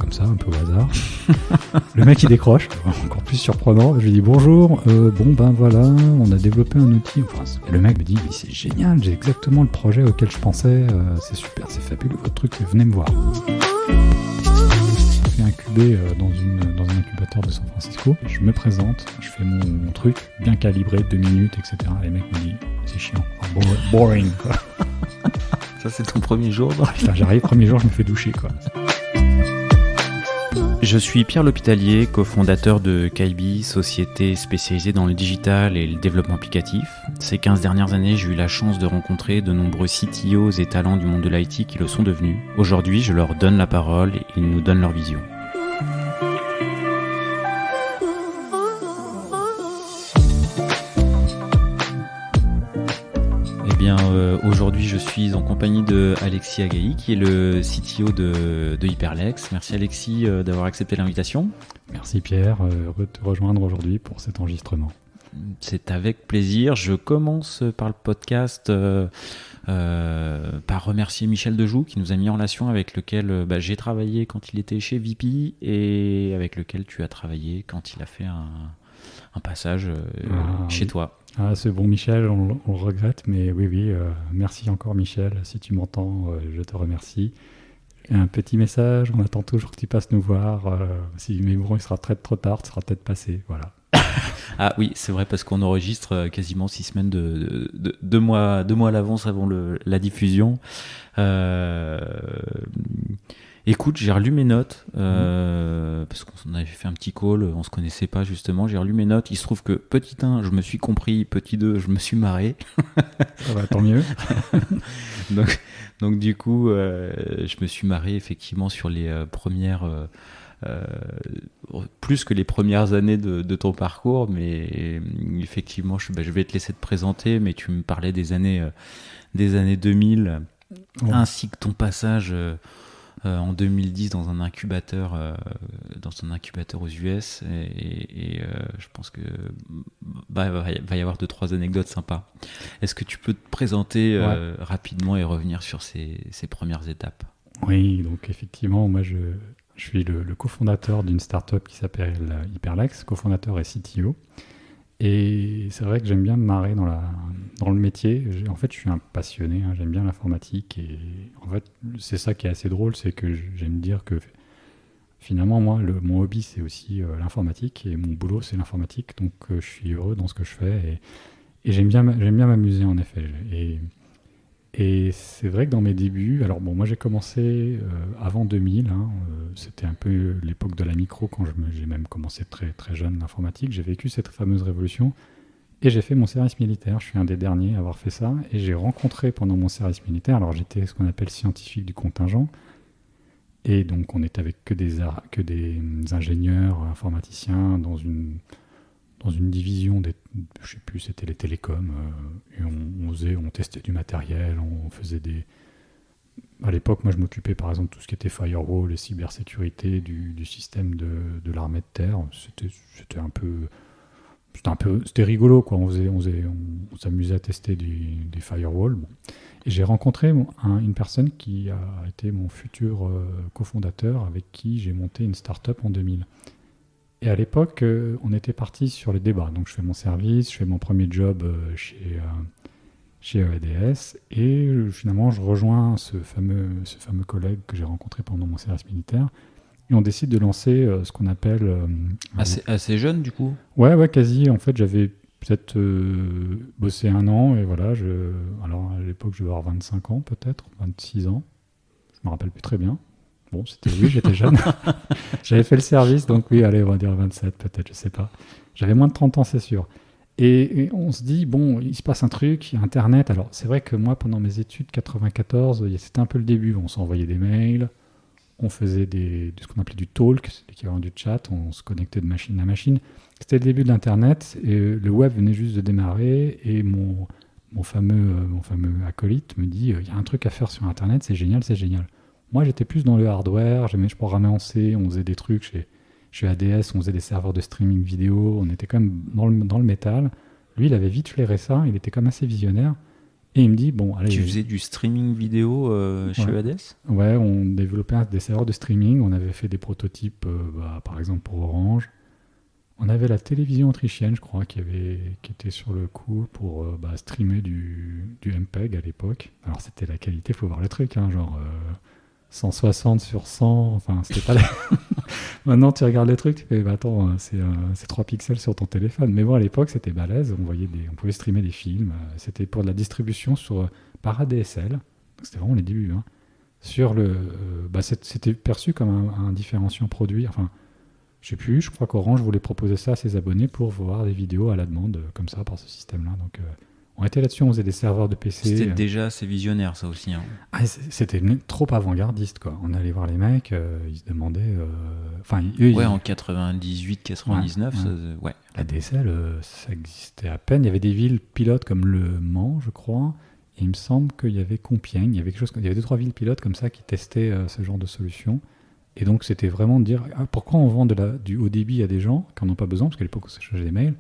comme ça, un peu au hasard. Le mec il décroche, encore plus surprenant. Je lui dis bonjour, voilà, on a développé un outil. Et le mec me dit mais c'est génial, j'ai exactement le projet auquel je pensais, c'est super, c'est fabuleux votre truc, venez me voir. Je suis incubé dans un incubateur de San Francisco. Je me présente, je fais mon truc bien calibré, 2 minutes, etc. Et le mec me dit c'est chiant, boring quoi. Ça c'est ton premier jour Putain, j'arrive, premier jour je me fais doucher quoi. Je suis Pierre L'Hôpitalier, cofondateur de Kaibi, société spécialisée dans le digital et le développement applicatif. Ces 15 dernières années, j'ai eu la chance de rencontrer de nombreux CTOs et talents du monde de l'IT qui le sont devenus. Aujourd'hui, je leur donne la parole et ils nous donnent leur vision. Aujourd'hui, je suis en compagnie de Alexis Agaï, qui est le CTO de Hyperlex. Merci Alexis d'avoir accepté l'invitation. Merci Pierre, heureux de te rejoindre aujourd'hui pour cet enregistrement. C'est avec plaisir. Je commence par le podcast par remercier Michel Dejoux, qui nous a mis en relation, avec lequel j'ai travaillé quand il était chez VP et avec lequel tu as travaillé quand il a fait un passage chez toi. Ah, c'est bon Michel, on le regrette, mais oui, merci encore Michel, si tu m'entends, je te remercie. Un petit message, on attend toujours que tu passes nous voir, mais bon, il sera trop tard, tu seras peut-être passé, voilà. Ah oui, c'est vrai, parce qu'on enregistre quasiment 6 semaines de 2 mois à l'avance avant la diffusion. Écoute, j'ai relu mes notes, parce qu'on avait fait un petit call, on se connaissait pas justement, j'ai relu mes notes, il se trouve que petit 1, je me suis compris, petit 2, je me suis marré. Ça va, tant mieux. donc du coup, je me suis marré effectivement sur les premières... plus que les premières années de ton parcours, mais effectivement, je vais te laisser te présenter, mais tu me parlais des années 2000, ainsi que ton passage... en 2010 dans un incubateur aux US et je pense que va y avoir 2-3 anecdotes sympas. Est-ce que tu peux te présenter rapidement et revenir sur ces premières étapes? Oui, donc effectivement, moi je suis le cofondateur d'une startup qui s'appelle Hyperlex, cofondateur et CTO. Et c'est vrai que j'aime bien me marrer dans le métier. En fait, je suis un passionné, j'aime bien l'informatique. Et en fait, c'est ça qui est assez drôle, c'est que j'aime dire que finalement, moi, mon hobby, c'est aussi l'informatique. Et mon boulot, c'est l'informatique. Donc, je suis heureux dans ce que je fais. Et j'aime bien m'amuser, en effet. Et c'est vrai que dans mes débuts, alors bon, moi j'ai commencé avant 2000, c'était un peu l'époque de la micro, quand j'ai même commencé très, très jeune l'informatique. J'ai vécu cette fameuse révolution et j'ai fait mon service militaire. Je suis un des derniers à avoir fait ça et j'ai rencontré pendant mon service militaire, alors j'étais ce qu'on appelle scientifique du contingent et donc on était avec que des ingénieurs, informaticiens dans une division je sais plus, c'était les télécoms, et on testait du matériel, on faisait à l'époque, moi je m'occupais par exemple de tout ce qui était firewall et cybersécurité du système de l'armée de terre. C'était rigolo quoi. On s'amusait à tester des firewalls. Bon. Et j'ai rencontré une personne qui a été mon futur cofondateur, avec qui j'ai monté une start-up en 2000. Et à l'époque, on était parti sur les débats. Donc, je fais mon service, je fais mon premier job chez EADS. Et finalement, je rejoins ce fameux collègue que j'ai rencontré pendant mon service militaire. Et on décide de lancer ce qu'on appelle... assez jeune, du coup? Ouais, quasi. En fait, j'avais peut-être bossé 1 an. Et voilà, alors à l'époque, je devais avoir 25 ans, peut-être, 26 ans. Je me rappelle plus très bien. Bon, j'étais jeune. J'avais fait le service, donc oui, allez, on va dire 27 peut-être, je sais pas. J'avais moins de 30 ans, c'est sûr. Et on se dit, bon, il se passe un truc, il y a Internet. Alors, c'est vrai que moi, pendant mes études, 94, c'était un peu le début. On s'envoyait des mails, on faisait ce qu'on appelait du talk, c'est l'équivalent du chat, on se connectait de machine à machine. C'était le début de l'Internet, et le web venait juste de démarrer, et mon fameux acolyte me dit, il y a un truc à faire sur Internet, c'est génial, c'est génial. Moi, j'étais plus dans le hardware, je programmais en C, on faisait des trucs chez ADS, on faisait des serveurs de streaming vidéo, on était quand même dans le métal. Lui, il avait vite flairé ça, il était quand même assez visionnaire. Et il me dit, bon, allez... Tu faisais du streaming vidéo chez EADS ? Ouais, on développait des serveurs de streaming. On avait fait des prototypes, par exemple, pour Orange. On avait la télévision autrichienne, je crois, qui était sur le coup pour streamer du MPEG à l'époque. Alors, c'était la qualité, il faut voir le truc, hein, genre 160 sur 100. Enfin, c'était pas... Maintenant, tu regardes le truc, tu fais, attends, c'est 3 pixels sur ton téléphone. Mais bon, à l'époque, c'était balèze. On pouvait streamer des films. C'était pour de la distribution par ADSL. Donc, c'était vraiment les débuts. Hein. C'était perçu comme un différenciant produit. Enfin, je sais plus, je crois qu'Orange voulait proposer ça à ses abonnés pour voir des vidéos à la demande, comme ça, par ce système-là. Donc, on était là-dessus, on faisait des serveurs de PC. C'était déjà assez visionnaire, ça aussi. Hein. C'était trop avant-gardiste, quoi. On allait voir les mecs, ils se demandaient... en 98, 99, ouais. La DSL, ça existait à peine. Il y avait des villes pilotes comme Le Mans, je crois. Et il me semble qu'il y avait Compiègne. Il y avait 2-3 villes pilotes comme ça qui testaient ce genre de solution. Et donc, c'était vraiment de dire, pourquoi on vend du haut débit à des gens qui n'en ont pas besoin, parce qu'à l'époque, on s'échangeait des mails.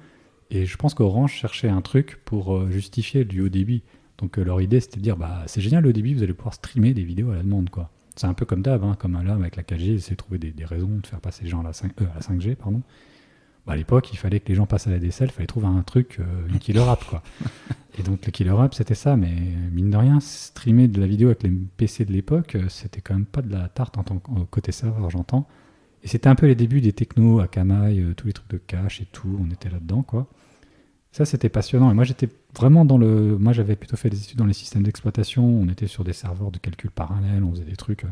Et je pense qu'Orange cherchait un truc pour justifier du haut débit. Donc leur idée, c'était de dire, c'est génial le haut débit, vous allez pouvoir streamer des vidéos à la demande, quoi. C'est un peu comme d'hab, hein, comme là, avec la 4G, ils essaient de trouver des raisons de faire passer les gens à la 5G, pardon. À l'époque, il fallait que les gens passent à la DSL, il fallait trouver un truc, une killer app, quoi. Et donc le killer app, c'était ça, mais mine de rien, streamer de la vidéo avec les PC de l'époque, c'était quand même pas de la tarte en tant que côté serveur, j'entends. Et c'était un peu les débuts des technos, Akamai, tous les trucs de cache et tout, on était là-dedans, quoi. Ça, c'était passionnant. Et moi, j'étais vraiment Moi, j'avais plutôt fait des études dans les systèmes d'exploitation. On était sur des serveurs de calcul parallèle. On faisait des trucs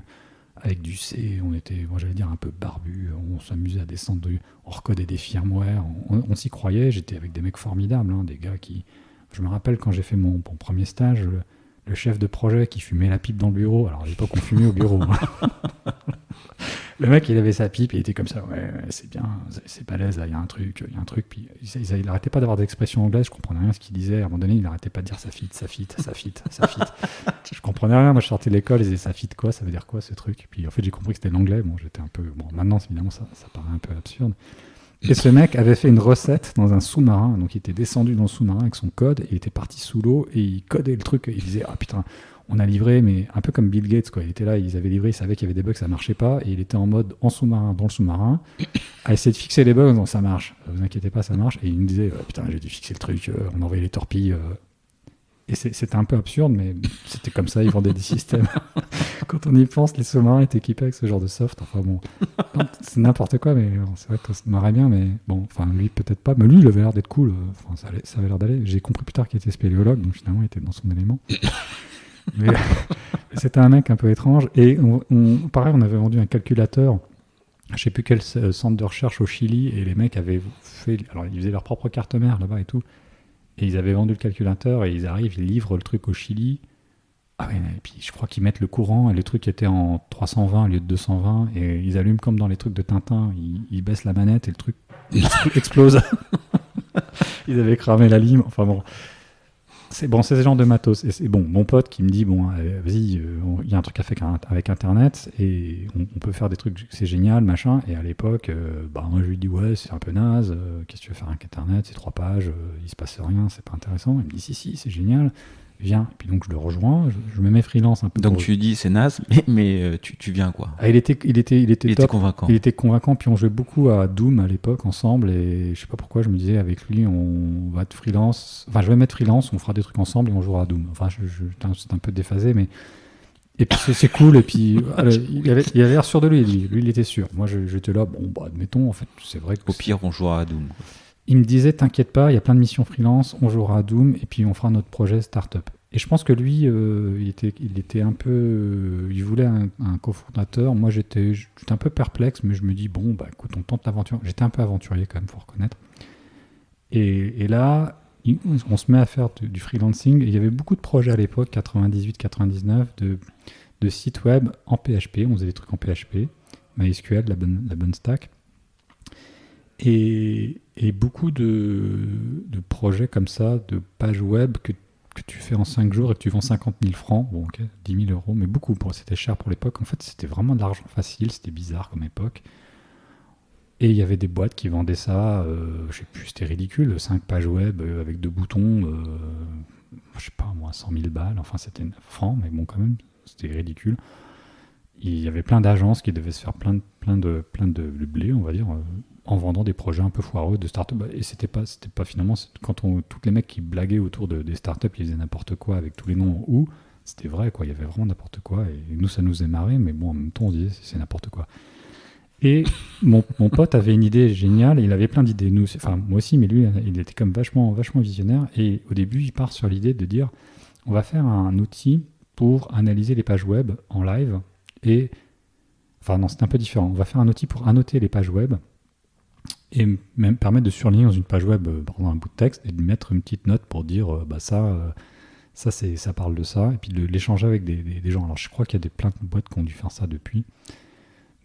avec du C. On était, moi, j'allais dire, un peu barbu. On s'amusait à descendre. On recodait des firmware. On s'y croyait. J'étais avec des mecs formidables, hein, des gars qui... Je me rappelle quand j'ai fait mon premier stage, le chef de projet qui fumait la pipe dans le bureau. Alors, à l'époque, on fumait au bureau. Le mec, il avait sa pipe, il était comme ça, ouais, c'est bien, c'est balèze, là, il y a un truc. Puis il arrêtait pas d'avoir des expressions anglaises, je comprenais rien ce qu'il disait. À un moment donné, il arrêtait pas de dire ça fit. Je comprenais rien, moi je sortais de l'école, il disait ça fit quoi, ça veut dire quoi ce truc. Puis en fait, j'ai compris que c'était l'anglais, bon, j'étais un peu... Bon, maintenant, évidemment, ça paraît un peu absurde. Et ce mec avait fait une recette dans un sous-marin, donc il était descendu dans le sous-marin avec son code, et il était parti sous l'eau, et il codait le truc, et il disait, ah putain... On a livré, mais un peu comme Bill Gates, quoi. Il était là, ils avaient livré, ils savaient qu'il y avait des bugs, ça marchait pas, et il était en mode en sous-marin, dans le sous-marin, à essayer de fixer les bugs, non, ça marche, vous inquiétez pas, ça marche. Et il me disait, putain, j'ai dû fixer le truc, on envoyait les torpilles. Et c'était un peu absurde, mais c'était comme ça, ils vendaient des systèmes. Quand on y pense, les sous-marins étaient équipés avec ce genre de soft. Enfin bon, c'est n'importe quoi, mais c'est vrai que ça marrait bien, mais bon, enfin lui peut-être pas, mais lui il avait l'air d'être cool, ça avait l'air d'aller. J'ai compris plus tard qu'il était spéléologue, donc finalement il était dans son élément. Mais c'était un mec un peu étrange. Et pareil, on avait vendu un calculateur, je sais plus quel centre de recherche au Chili, et les mecs avaient fait... Alors, ils faisaient leur propre carte mère là-bas et tout. Et ils avaient vendu le calculateur, et ils arrivent, ils livrent le truc au Chili. Ah ouais, et puis je crois qu'ils mettent le courant, et le truc était en 320 au lieu de 220, et ils allument comme dans les trucs de Tintin, ils baissent la manette, et le truc explose. Ils avaient cramé la lime, enfin bon... C'est ce genre de matos. Et c'est bon, mon pote qui me dit, bon, vas-y, il y a un truc à faire avec Internet et on peut faire des trucs, c'est génial, machin. Et à l'époque, moi je lui dis, ouais, c'est un peu naze, qu'est-ce que tu veux faire avec Internet, c'est 3 pages, il se passe rien, c'est pas intéressant. Il me dit, si, c'est génial, viens. Et puis donc je le rejoins, je me mets freelance un peu. Donc tu dis, c'est naze, mais tu viens quoi. Il était top. Convaincant. Il était convaincant, puis on jouait beaucoup à Doom à l'époque ensemble, et je sais pas pourquoi je me disais avec lui on va être freelance, enfin je vais mettre freelance, on fera des trucs ensemble et on jouera à Doom. Enfin c'est un peu déphasé, mais et puis c'est cool, et puis il avait l'air sûr de lui il était sûr. Moi j'étais là, admettons, en fait c'est vrai que au pire on jouera à Doom. Il me disait t'inquiète pas, il y a plein de missions freelance, on jouera à Doom et puis on fera notre projet startup. Et je pense que lui, il était un peu... il voulait un cofondateur. Moi, j'étais un peu perplexe, mais je me dis, bon, écoute, on tente l'aventure. J'étais un peu aventurier quand même, faut reconnaître. Et là, on se met à faire du freelancing. Et il y avait beaucoup de projets à l'époque, 98-99, de sites web en PHP. On faisait des trucs en PHP, MySQL, la bonne stack. Et beaucoup de projets comme ça, de pages web que tu fais en 5 jours et que tu vends 50 000 francs, bon ok, 10 000 euros, mais beaucoup, c'était cher pour l'époque. En fait, c'était vraiment de l'argent facile, c'était bizarre comme époque. Et il y avait des boîtes qui vendaient ça, je sais plus, c'était ridicule, 5 pages web avec 2 boutons. je sais pas, moi, 100 000 balles. Enfin, c'était francs, mais bon, quand même, c'était ridicule. Il y avait plein d'agences qui devaient se faire plein de blé, on va dire, en vendant des projets un peu foireux de start-up. Et c'était pas finalement, tous les mecs qui blaguaient autour des start-up, ils faisaient n'importe quoi avec tous les noms ou c'était vrai, quoi. Il y avait vraiment n'importe quoi. Et nous, ça nous est marré, mais bon, en même temps, on se disait, c'est n'importe quoi. Et mon pote avait une idée géniale, il avait plein d'idées. Enfin, moi aussi, mais lui, il était comme vachement visionnaire. Et au début, il part sur l'idée de dire, on va faire un outil pour analyser les pages web en live. Enfin, non, c'est un peu différent. On va faire un outil pour annoter les pages web et même permettre de surligner dans une page web, dans un bout de texte, et de mettre une petite note pour dire, ça parle de ça, et puis de l'échanger avec des gens. Alors, je crois qu'il y a plein de boîtes qui ont dû faire ça depuis.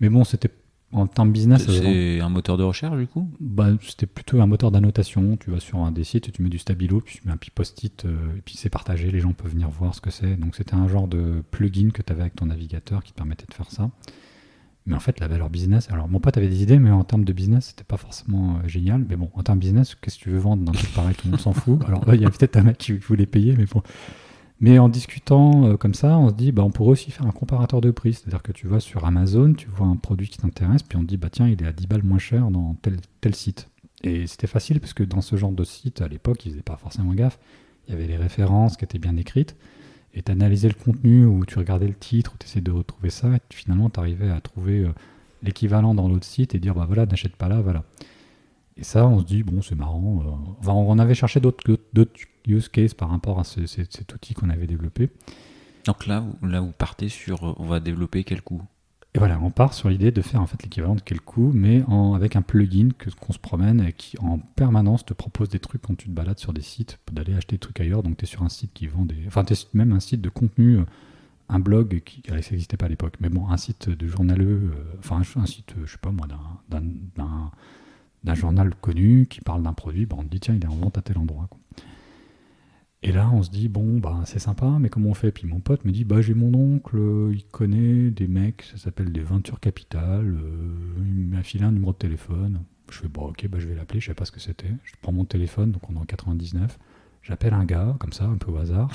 Mais bon, c'était en termes business. C'est un moteur de recherche, du coup ? C'était plutôt un moteur d'annotation. Tu vas sur un des sites et tu mets du stabilo, puis tu mets un petit post-it, et puis c'est partagé. Les gens peuvent venir voir ce que c'est. Donc, c'était un genre de plugin que tu avais avec ton navigateur qui te permettait de faire ça. Mais en fait, la valeur business. Alors, mon pote avait des idées, mais en termes de business, c'était pas forcément génial. Mais bon, en termes de business, qu'est-ce que tu veux vendre d'un truc pareil ? Tout le monde s'en fout. Alors, il y a peut-être un mec qui voulait payer, mais bon. Mais en discutant comme ça, on se dit, on pourrait aussi faire un comparateur de prix. C'est-à-dire que tu vas sur Amazon, tu vois un produit qui t'intéresse, puis on te dit, tiens, il est à 10 balles moins cher dans tel site. Et c'était facile, parce que dans ce genre de site, à l'époque, ils faisaient pas forcément gaffe. Il y avait les références qui étaient bien écrites, et tu analysais le contenu, ou tu regardais le titre, ou tu essayais de retrouver ça, et finalement, tu arrivais à trouver l'équivalent dans l'autre site, et dire, voilà, n'achète pas là, voilà. Et ça, on se dit, c'est marrant. On avait cherché d'autres use cases par rapport à cet outil qu'on avait développé. Donc là, vous partez sur, on va développer quel coup ? Et voilà, on part sur l'idée de faire en fait l'équivalent de quel coup, mais avec un plugin qu'on se promène et qui en permanence te propose des trucs quand tu te balades sur des sites, d'aller acheter des trucs ailleurs. Donc tu es sur un site qui vend Enfin, tu es même un site de contenu, un blog ça n'existait pas à l'époque, mais bon, un site de journaleux, un site, je sais pas moi, d'un journal connu qui parle d'un produit, on te dit tiens, il est en vente à tel endroit, quoi. Et là, on se dit, c'est sympa, mais comment on fait ? Puis mon pote me dit, j'ai mon oncle, il connaît des mecs, ça s'appelle des Venture Capital, il m'a filé un numéro de téléphone. Je fais, ok, je vais l'appeler, je sais pas ce que c'était. Je prends mon téléphone, donc on est en 99, j'appelle un gars, comme ça, un peu au hasard.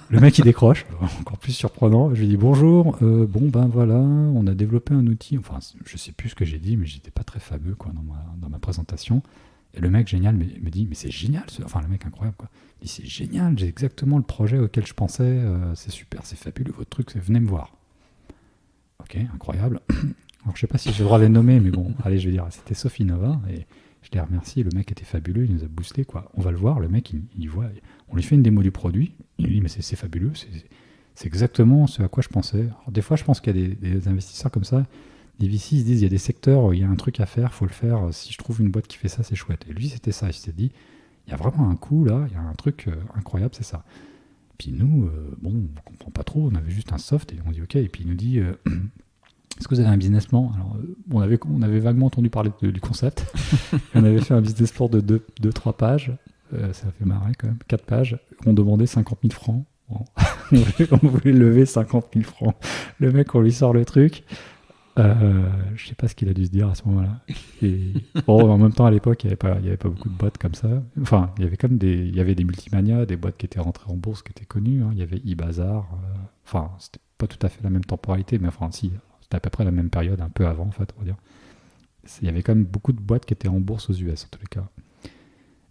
Le mec, il décroche, encore plus surprenant. Je lui dis, bonjour, voilà, on a développé un outil, enfin, je sais plus ce que j'ai dit, mais j'étais pas très fameux, quoi, dans ma présentation. Et le mec génial me dit, mais c'est génial, le mec incroyable, quoi. Il dit, c'est génial, j'ai exactement le projet auquel je pensais, c'est super, c'est fabuleux votre truc, venez me voir. Ok, incroyable. Alors je sais pas si j'ai le droit de les nommer, mais bon, allez, je vais dire, c'était Sophie Nova, et je les remercie, le mec était fabuleux, il nous a boosté, quoi. On va le voir, le mec, il voit, on lui fait une démo du produit, il lui dit, mais c'est fabuleux, c'est exactement ce à quoi je pensais. Alors, des fois, je pense qu'il y a des investisseurs comme ça. Les VC, ils se disent, il y a des secteurs, il y a un truc à faire, il faut le faire. Si je trouve une boîte qui fait ça, c'est chouette. Et lui, c'était ça. Il s'est dit, il y a vraiment un coup là, il y a un truc incroyable, c'est ça. Puis nous, on ne comprend pas trop, on avait juste un soft et on dit ok. Et puis il nous dit, est-ce que vous avez un business plan ? Alors, on avait vaguement entendu parler du concept. On avait fait un business plan de 2-3 pages. Ça fait marrer quand même. 4 pages. On demandait 50 000 francs. Bon. On voulait lever 50 000 francs. Le mec, on lui sort le truc. Je sais pas ce qu'il a dû se dire à ce moment-là. Et en même temps, à l'époque, il y avait pas beaucoup de boîtes comme ça. Enfin, il y avait il y avait des multimania, des boîtes qui étaient rentrées en bourse, qui étaient connues. Il y avait eBazaar. C'était pas tout à fait la même temporalité, mais si, c'était à peu près la même période, un peu avant, en fait, on va dire. Il y avait quand même beaucoup de boîtes qui étaient en bourse aux US, en tous les cas.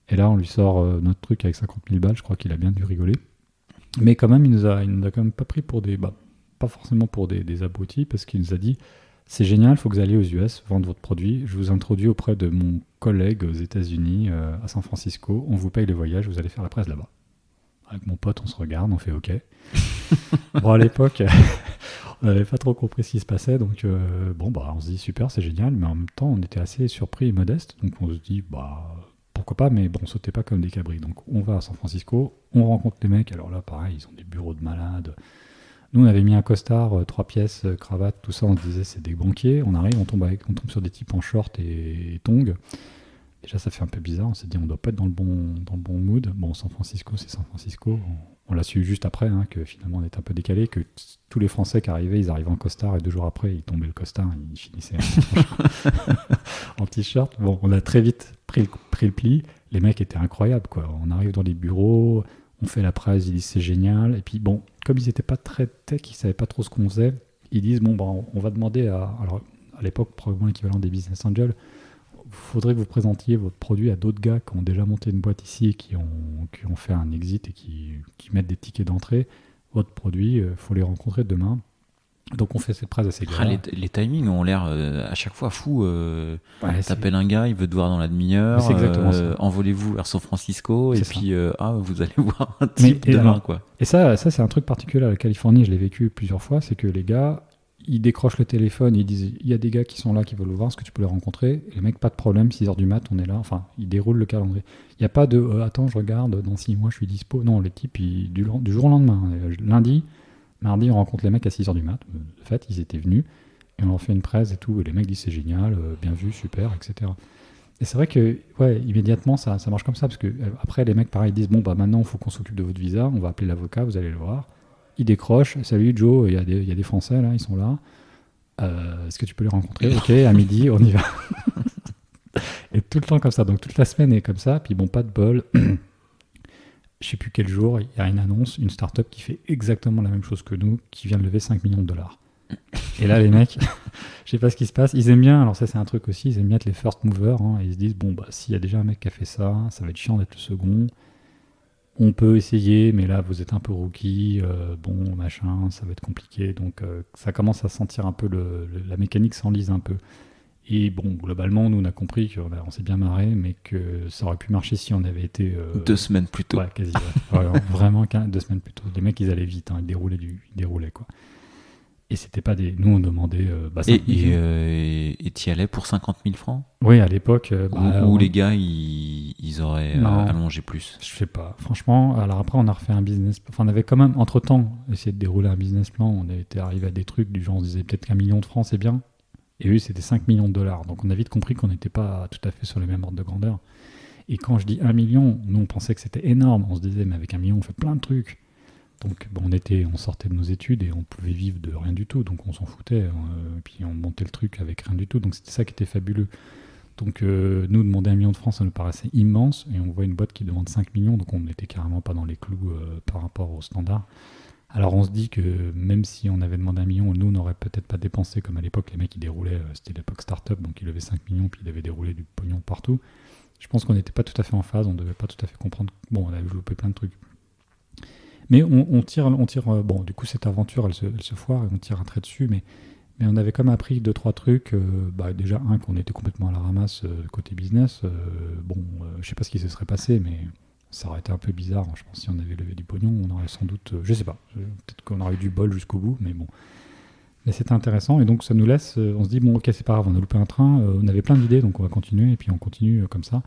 Et là, on lui sort notre truc avec 50 000 balles. Je crois qu'il a bien dû rigoler. Mais quand même, il nous a quand même pas pris pour pas forcément pour des abrutis, parce qu'il nous a dit, c'est génial, il faut que vous alliez aux US vendre votre produit. Je vous introduis auprès de mon collègue aux États-Unis, à San Francisco. On vous paye le voyage, vous allez faire la presse là-bas. Avec mon pote, on se regarde, on fait OK. À l'époque, on n'avait pas trop compris ce qui se passait. Donc, on se dit super, c'est génial. Mais en même temps, on était assez surpris et modeste. Donc, on se dit, pourquoi pas, mais on sautait pas comme des cabris. Donc, on va à San Francisco, on rencontre les mecs. Alors là, pareil, ils ont des bureaux de malades. Nous, on avait mis un costard, 3 pièces, cravate, tout ça. On se disait, c'est des banquiers. On arrive, on tombe sur des types en short et tongs. Déjà, ça fait un peu bizarre. On s'est dit, on doit pas être dans le bon mood. Bon, San Francisco, c'est San Francisco. On l'a su juste après, que finalement, on était un peu décalé, que tous les Français qui arrivaient, ils arrivaient en costard et 2 jours après, ils tombaient le costard, ils finissaient en t-shirt. Bon, on a très vite pris le pli. Les mecs étaient incroyables, quoi. On arrive dans les bureaux, On fait la presse, ils disent c'est génial. Et puis bon, comme ils n'étaient pas très tech, ils ne savaient pas trop ce qu'on faisait, ils disent bon, on va demander alors à l'époque, probablement l'équivalent des business angels, il faudrait que vous présentiez votre produit à d'autres gars qui ont déjà monté une boîte ici et qui ont fait un exit et qui mettent des tickets d'entrée. Votre produit, il faut les rencontrer demain. Donc on fait cette presse assez grave. Les timings ont l'air à chaque fois fous. Ouais, T'appelles un gars, il veut te voir dans la demi-heure. C'est exactement ça. Envolez-vous vers San Francisco C'est et puis vous allez voir un type et demain, alors, quoi. Et ça c'est un truc particulier à la Californie, je l'ai vécu plusieurs fois, c'est que les gars, ils décrochent le téléphone, ils disent il y a des gars qui sont là, qui veulent vous voir, est-ce que tu peux les rencontrer? Et les mecs, pas de problème, 6h du mat, on est là, enfin, ils déroulent le calendrier. Il n'y a pas de attends, je regarde, dans 6 mois je suis dispo. Non, les types, du jour au lendemain, lundi, mardi, on rencontre les mecs à 6h du mat. De fait, ils étaient venus et on leur fait une presse et tout. Et les mecs disent c'est génial, bien vu, super, etc. Et c'est vrai que, ouais, immédiatement, ça marche comme ça. Parce que après, les mecs, pareil, disent bon, bah maintenant, il faut qu'on s'occupe de votre visa. On va appeler l'avocat, vous allez le voir. Ils décrochent. Salut Joe, il y a des Français là, ils sont là. Est-ce que tu peux les rencontrer? Ok, à midi, on y va. Et tout le temps comme ça. Donc toute la semaine est comme ça. Puis bon, pas de bol. Je sais plus quel jour, il y a une annonce, une start-up qui fait exactement la même chose que nous, qui vient de lever 5 millions de dollars. Et là, les mecs, je sais pas ce qui se passe, ils aiment bien, alors ça c'est un truc aussi, ils aiment bien être les first movers, hein, et ils se disent, bon, bah s'il y a déjà un mec qui a fait ça, ça va être chiant d'être le second, on peut essayer, mais là vous êtes un peu rookie, bon, machin, ça va être compliqué, donc ça commence à sentir un peu, la mécanique s'enlise un peu. Et bon, globalement, nous, on a compris qu'on s'est bien marré, mais que ça aurait pu marcher si on avait été... 2 semaines plus tôt. Ouais, quasi. Ouais. Vraiment 2 semaines plus tôt. Les mecs, ils allaient vite, hein, ils déroulaient, quoi. Et c'était pas des... Nous, on demandait... et t'y allais pour 50 000 francs? Oui, à l'époque... Ou les gars, ils auraient allongé plus? Je sais pas. Franchement, alors après, on a refait un business... Enfin, on avait quand même, entre-temps, essayé de dérouler un business plan. On était arrivé à des trucs du genre, on se disait peut-être qu'1 million de francs, c'est bien. Et eux, c'était 5 millions de dollars. Donc on a vite compris qu'on n'était pas tout à fait sur les mêmes ordres de grandeur. Et quand je dis 1 million, nous on pensait que c'était énorme. On se disait, mais avec 1 million, on fait plein de trucs. Donc bon, on sortait de nos études et on pouvait vivre de rien du tout. Donc on s'en foutait. Et puis on montait le truc avec rien du tout. Donc c'était ça qui était fabuleux. Donc nous, demander 1 million de francs, ça nous paraissait immense. Et on voit une boîte qui demande 5 millions. Donc on n'était carrément pas dans les clous par rapport aux standards. Alors on se dit que même si on avait demandé 1 million, nous on n'aurait peut-être pas dépensé comme à l'époque, les mecs ils déroulaient, c'était l'époque start-up, donc ils levaient 5 millions puis ils avaient déroulé du pognon partout. Je pense qu'on n'était pas tout à fait en phase, on ne devait pas tout à fait comprendre. Bon, on avait loupé plein de trucs. Mais on tire bon, du coup cette aventure elle se foire et on tire un trait dessus, mais on avait quand même appris 2-3 trucs. Déjà, qu'on était complètement à la ramasse côté business. Je sais pas ce qui se serait passé, mais ça aurait été un peu bizarre. Je pense que si on avait levé du pognon, on aurait sans doute, je sais pas, peut-être qu'on aurait eu du bol jusqu'au bout, mais bon. Mais c'était intéressant et donc ça nous laisse, on se dit bon ok c'est pas grave, on a loupé un train, on avait plein d'idées donc on va continuer et puis on continue comme ça.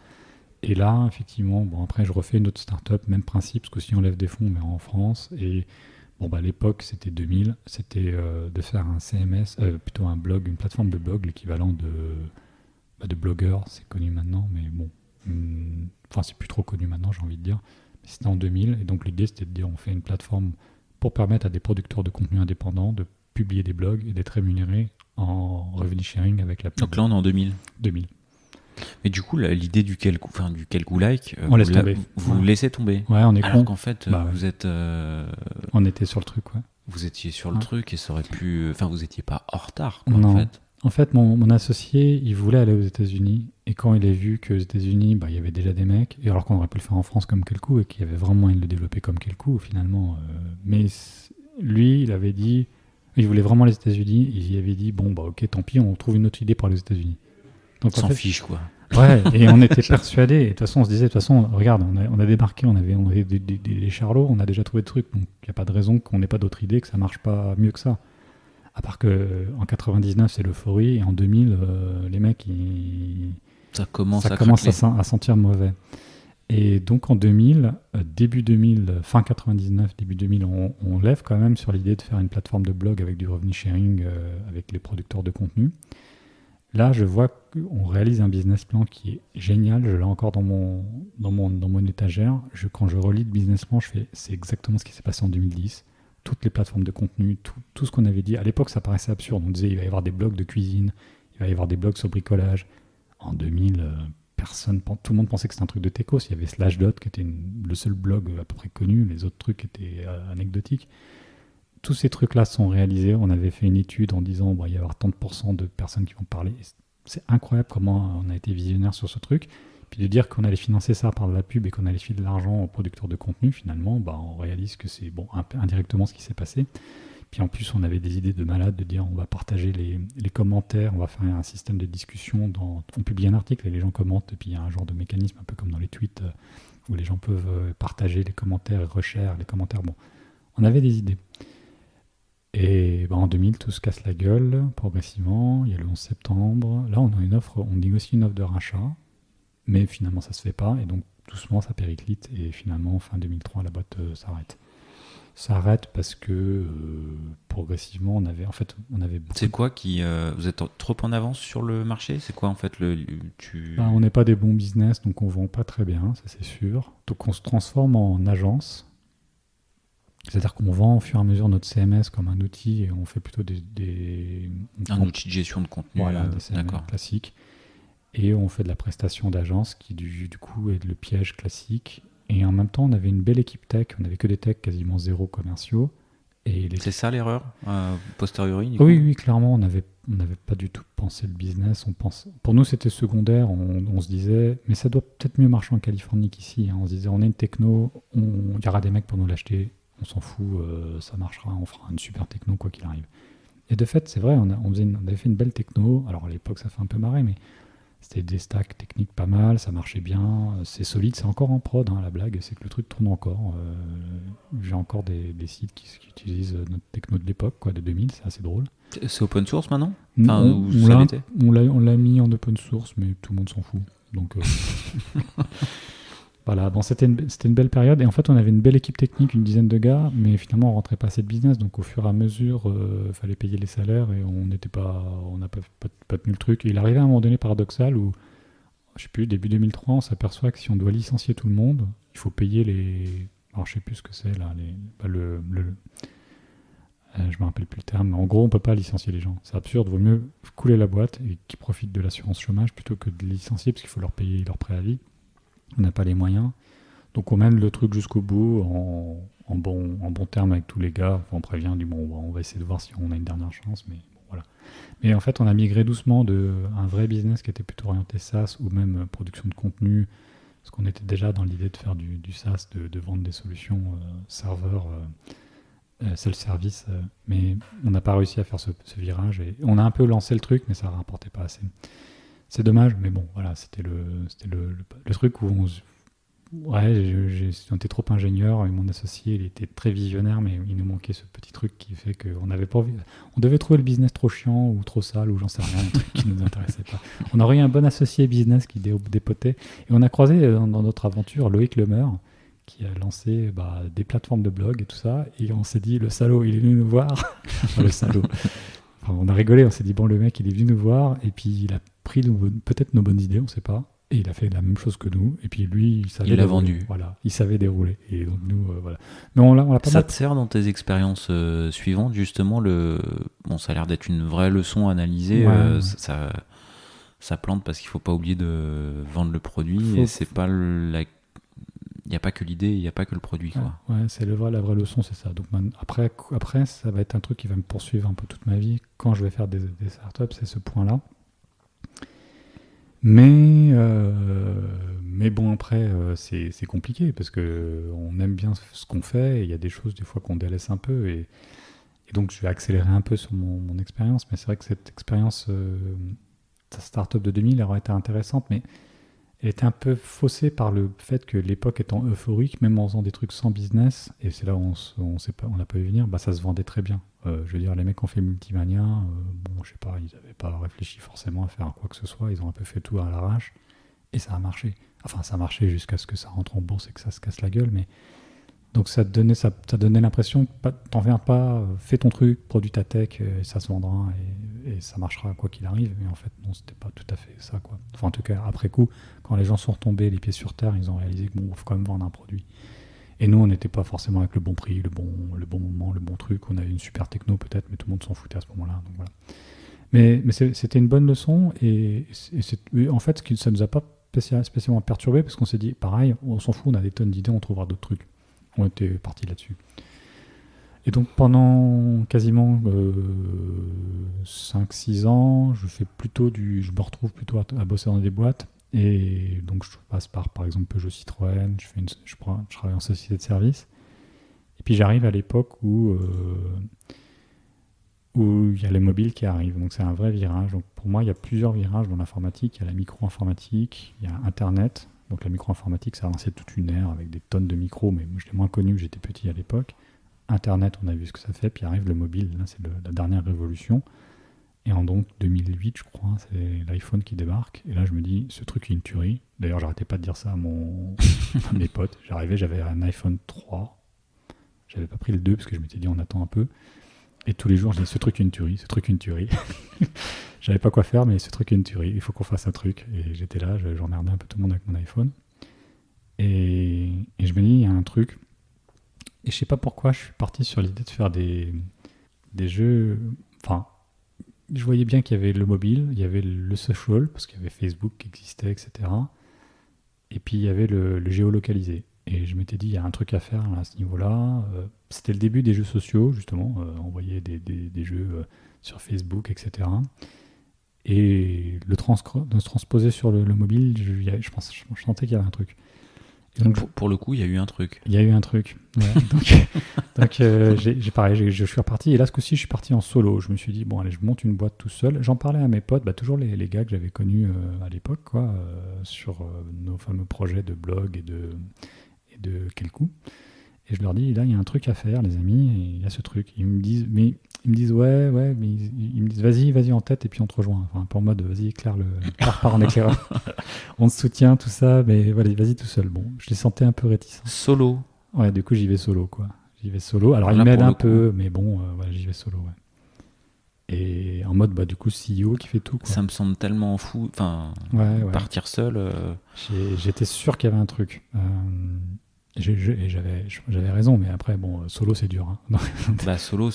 Et là effectivement, bon après je refais une autre start-up, même principe, parce que si on lève des fonds mais en France et bon à l'époque c'était 2000, c'était de faire un CMS, plutôt un blog, une plateforme de blog, l'équivalent de blogueur, c'est connu maintenant, mais bon. Enfin, c'est plus trop connu maintenant, j'ai envie de dire. Mais c'était en 2000, et donc l'idée c'était de dire on fait une plateforme pour permettre à des producteurs de contenu indépendants de publier des blogs et d'être rémunérés en revenue sharing avec la pub. Donc là, on est en 2000. 2000. Mais du coup, l'idée du calcul-like, on laisse tomber. Vous laissez tomber. Ouais, on est alors con. qu'en fait, vous êtes... on était sur le truc, ouais. Vous étiez sur le truc et ça aurait pu... Enfin, vous n'étiez pas en retard, quoi, non. en fait. En fait, mon associé, il voulait aller aux États-Unis. Et quand il a vu qu'aux États-Unis, il y avait déjà des mecs, et alors qu'on aurait pu le faire en France comme Kelkoo, et qu'il y avait vraiment moyen de le développer comme Kelkoo, finalement. Mais lui, il avait dit, il voulait vraiment les États-Unis, et il avait dit, bon, ok, tant pis, on trouve une autre idée pour les États-Unis. Donc, on s'en fiche, quoi. Ouais, et on était persuadés. Et de toute façon, on se disait, de toute façon, regarde, on a débarqué, on avait des charlots, on a déjà trouvé des trucs, donc il n'y a pas de raison qu'on n'ait pas d'autres idées, que ça marche pas mieux que ça. À part qu'en 99, c'est l'euphorie, et en 2000, les mecs, ça commence à sentir mauvais. Et donc en 2000, début 2000, fin 99, début 2000, on lève quand même sur l'idée de faire une plateforme de blog avec du revenu sharing avec les producteurs de contenu. Là, je vois qu'on réalise un business plan qui est génial. Je l'ai encore dans mon étagère. Quand je relis le business plan, c'est exactement ce qui s'est passé en 2010. Toutes les plateformes de contenu, tout ce qu'on avait dit. À l'époque, ça paraissait absurde. On disait il va y avoir des blogs de cuisine, il va y avoir des blogs sur bricolage. En 2000, tout le monde pensait que c'était un truc de techos. Il y avait Slashdot qui était le seul blog à peu près connu, les autres trucs étaient anecdotiques. Tous ces trucs-là sont réalisés. On avait fait une étude en disant il va y avoir tant de pourcents de personnes qui vont parler. C'est incroyable comment on a été visionnaire sur ce truc. Puis de dire qu'on allait financer ça par de la pub et qu'on allait filer de l'argent aux producteurs de contenu, finalement, on réalise que c'est indirectement ce qui s'est passé. Puis en plus, on avait des idées de malades de dire on va partager les commentaires, on va faire un système de discussion. On publie un article et les gens commentent. Et puis il y a un genre de mécanisme un peu comme dans les tweets où les gens peuvent partager les commentaires et reshare les commentaires. Bon, on avait des idées. Et en 2000, tout se casse la gueule progressivement. Il y a le 11 septembre. Là, on négocie une offre de rachat. Mais finalement, ça se fait pas. Et donc, doucement, ça périclite. Et finalement, fin 2003, la boîte s'arrête. S'arrête parce que progressivement, on avait beaucoup. C'est quoi qui... vous êtes trop en avance sur le marché? C'est quoi en fait on n'est pas des bons business, donc on vend pas très bien, ça c'est sûr. Donc on se transforme en agence. C'est-à-dire qu'on vend au fur et à mesure notre CMS comme un outil et on fait plutôt un outil de gestion de contenu. Voilà, des CMS classiques. Et on fait de la prestation d'agence qui du coup est le piège classique. Et en même temps, on avait une belle équipe tech. On n'avait que des techs quasiment zéro commerciaux. C'est ça l'erreur posteriori Oui, clairement, on n'avait pas du tout pensé le business. Pour nous, c'était secondaire. On se disait, mais ça doit peut-être mieux marcher en Californie qu'ici. On se disait, on est une techno, il y aura des mecs pour nous l'acheter. On s'en fout, ça marchera. On fera une super techno quoi qu'il arrive. Et de fait, c'est vrai, on avait fait une belle techno. Alors à l'époque, ça fait un peu marrer, mais c'était des stacks techniques pas mal, ça marchait bien, c'est solide, c'est encore en prod, la blague, c'est que le truc tourne encore. J'ai encore des sites qui utilisent notre techno de l'époque, de 2000, c'est assez drôle. C'est open source maintenant? On l'a mis en open source, mais tout le monde s'en fout. Donc voilà, c'était une belle période, et en fait on avait une belle équipe technique, une dizaine de gars, mais finalement on rentrait pas assez de business, donc au fur et à mesure, fallait payer les salaires, et on n'a pas tenu le truc. Et il arrivait à un moment donné paradoxal où, je sais plus, début 2003, on s'aperçoit que si on doit licencier tout le monde, il faut payer les... Alors je sais plus ce que c'est là, je me rappelle plus le terme, mais en gros on peut pas licencier les gens. C'est absurde, vaut mieux couler la boîte et qu'ils profitent de l'assurance chômage plutôt que de les licencier, parce qu'il faut leur payer leur préavis. On n'a pas les moyens. Donc on mène le truc jusqu'au bout en bon terme avec tous les gars. On prévient on va essayer de voir si on a une dernière chance, mais bon, voilà. Mais en fait, on a migré doucement d'un vrai business qui était plutôt orienté SaaS ou même production de contenu, parce qu'on était déjà dans l'idée de faire du SaaS, de vendre des solutions serveurs, self-service, mais on n'a pas réussi à faire ce virage. Et on a un peu lancé le truc, mais ça ne rapportait pas assez. C'est dommage, mais bon, voilà, c'était le truc où on était trop ingénieur, et mon associé, il était très visionnaire, mais il nous manquait ce petit truc qui fait qu'on n'avait pas envie. On devait trouver le business trop chiant ou trop sale ou j'en sais rien, un truc qui nous intéressait pas. On aurait eu un bon associé business qui dépotait. Et on a croisé dans notre aventure Loïc Lemer, qui a lancé des plateformes de blog et tout ça, et on s'est dit, le salaud, il est venu nous voir. Enfin, le salaud. Enfin, on a rigolé, on s'est dit, bon, le mec, il est venu nous voir, et puis il a pris peut-être nos bonnes idées, on sait pas, et il a fait la même chose que nous, et puis lui, il savait l'a vendu. Voilà, il savait dérouler, et donc nous, voilà. Mais on l'a pas ça te sert dans tes expériences suivantes, justement, ça a l'air d'être une vraie leçon analysée, ouais. Ça plante parce qu'il faut pas oublier de vendre le produit, et c'est pas il n'y a pas que l'idée, il n'y a pas que le produit. Quoi. Ouais, c'est la vraie leçon, c'est ça. Donc après, ça va être un truc qui va me poursuivre un peu toute ma vie. Quand je vais faire des startups, c'est ce point-là. Mais bon, après, c'est compliqué parce qu'on aime bien ce qu'on fait. Il y a des choses, des fois, qu'on délaisse un peu. Et donc, je vais accélérer un peu sur mon expérience. Mais c'est vrai que cette expérience startup de 2000 aurait été intéressante. Mais elle était un peu faussée par le fait que l'époque étant euphorique, même en faisant des trucs sans business, et c'est là où on n'a pas vu venir, ça se vendait très bien. Je veux dire, les mecs qui ont fait Multimania, je sais pas, ils n'avaient pas réfléchi forcément à faire quoi que ce soit, ils ont un peu fait tout à l'arrache, et ça a marché. Enfin, ça a marché jusqu'à ce que ça rentre en bourse et que ça se casse la gueule, mais donc ça donnait l'impression, t'en viens pas, fais ton truc, produis ta tech, et ça se vendra, et ça marchera quoi qu'il arrive. Mais en fait, non, c'était pas tout à fait ça, quoi. Enfin, en tout cas, après coup, quand les gens sont retombés les pieds sur terre, ils ont réalisé que faut quand même vendre un produit. Et nous, on n'était pas forcément avec le bon prix, le bon moment, le bon truc. On avait une super techno peut-être, mais tout le monde s'en foutait à ce moment-là. Donc voilà. Mais c'était une bonne leçon, et en fait, ça nous a pas spécialement perturbé parce qu'on s'est dit, pareil, on s'en fout, on a des tonnes d'idées, on trouvera d'autres trucs. On était partis là-dessus. Et donc pendant quasiment 5-6 ans, je me retrouve plutôt à bosser dans des boîtes. Et donc je passe par exemple Peugeot Citroën, je travaille en société de service. Et puis j'arrive à l'époque où il y a les mobiles qui arrivent. Donc c'est un vrai virage. Donc pour moi, il y a plusieurs virages dans l'informatique. Il y a la micro-informatique, il y a Internet. Donc la micro-informatique, ça a lancé toute une ère avec des tonnes de micros, mais je l'ai moins connu, j'étais petit à l'époque. Internet, on a vu ce que ça fait, puis arrive le mobile, là c'est la dernière révolution. Et en donc 2008, je crois, c'est l'iPhone qui débarque. Et là, je me dis, ce truc est une tuerie. D'ailleurs, j'arrêtais pas de dire ça à mes potes. J'avais un iPhone 3. J'avais pas pris le 2 parce que je m'étais dit, on attend un peu. Et tous les jours, je dis, ce truc est une tuerie, ce truc est une tuerie. J'avais pas quoi faire, mais ce truc est une tuerie. Il faut qu'on fasse un truc. Et j'étais là, j'emmerdais un peu tout le monde avec mon iPhone. Et je me dis, il y a un truc. Et je sais pas pourquoi, je suis parti sur l'idée de faire des jeux. Enfin, je voyais bien qu'il y avait le mobile, il y avait le social, parce qu'il y avait Facebook qui existait, etc. Et puis il y avait le géolocalisé. Et je m'étais dit, il y a un truc à faire là, à ce niveau-là. C'était le début des jeux sociaux, justement. Envoyer des jeux sur Facebook, etc. Et de se transposer sur le mobile, je sentais qu'il y avait un truc. Donc, pour le coup, il y a eu un truc. Il y a eu un truc. Ouais. donc je suis reparti. Et là, ce coup-ci, je suis parti en solo. Je me suis dit, bon, allez, je monte une boîte tout seul. J'en parlais à mes potes, toujours les gars que j'avais connus à l'époque, quoi, sur nos fameux projets de blog et de quel coup. Et je leur dis, là, il y a un truc à faire, les amis, et il y a ce truc. Ils me disent, ouais, mais ils me disent, vas-y en tête, et puis on te rejoint. Enfin, un peu en mode, vas-y, part en éclaireur. On te soutient, tout ça, mais voilà, vas-y tout seul. Bon, je les sentais un peu réticents. Solo. Ouais, du coup, j'y vais solo, quoi. Alors, ils m'aident un peu, mais bon, voilà, j'y vais solo, ouais. Et en mode, du coup, CEO qui fait tout, quoi. Ça me semble tellement fou. Enfin, partir seul. J'étais sûr qu'il y avait un truc. J'avais raison, mais après, bon, solo, c'est dur. Hein. Solo,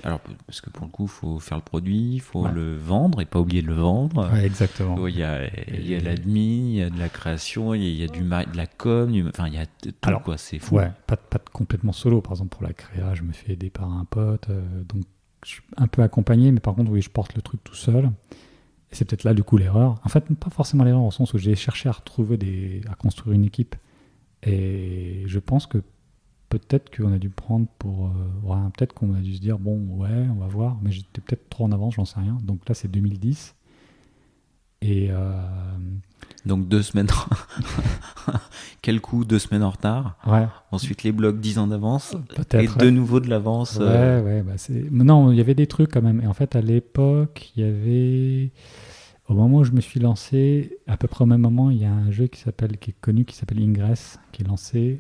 alors, parce que pour le coup, il faut faire le produit, il faut le vendre, et pas oublier de le vendre. Ouais, exactement. Il y a l'admin, il y a de la création, il y a de la com, enfin, il y a tout, quoi, c'est fou. Ouais, pas complètement solo. Par exemple, pour la créa, je me fais aider par un pote, donc je suis un peu accompagné, mais par contre, oui, je porte le truc tout seul. Et c'est peut-être là, du coup, l'erreur. En fait, pas forcément l'erreur, au sens où j'ai cherché à construire une équipe. Et je pense que peut-être qu'on a dû prendre peut-être qu'on a dû se dire, bon, ouais, on va voir, mais j'étais peut-être trop en avance, j'en sais rien. Donc là, c'est 2010. Et donc 2 semaines. Quel coup, 2 semaines en retard. Ouais. Ensuite, les blogs 10 ans d'avance. Peut-être. Et de nouveau de l'avance. Ouais, non, il y avait des trucs quand même. Et en fait, à l'époque, il y avait. Au moment où je me suis lancé, à peu près au même moment, il y a un jeu qui est connu, qui s'appelle Ingress, qui est lancé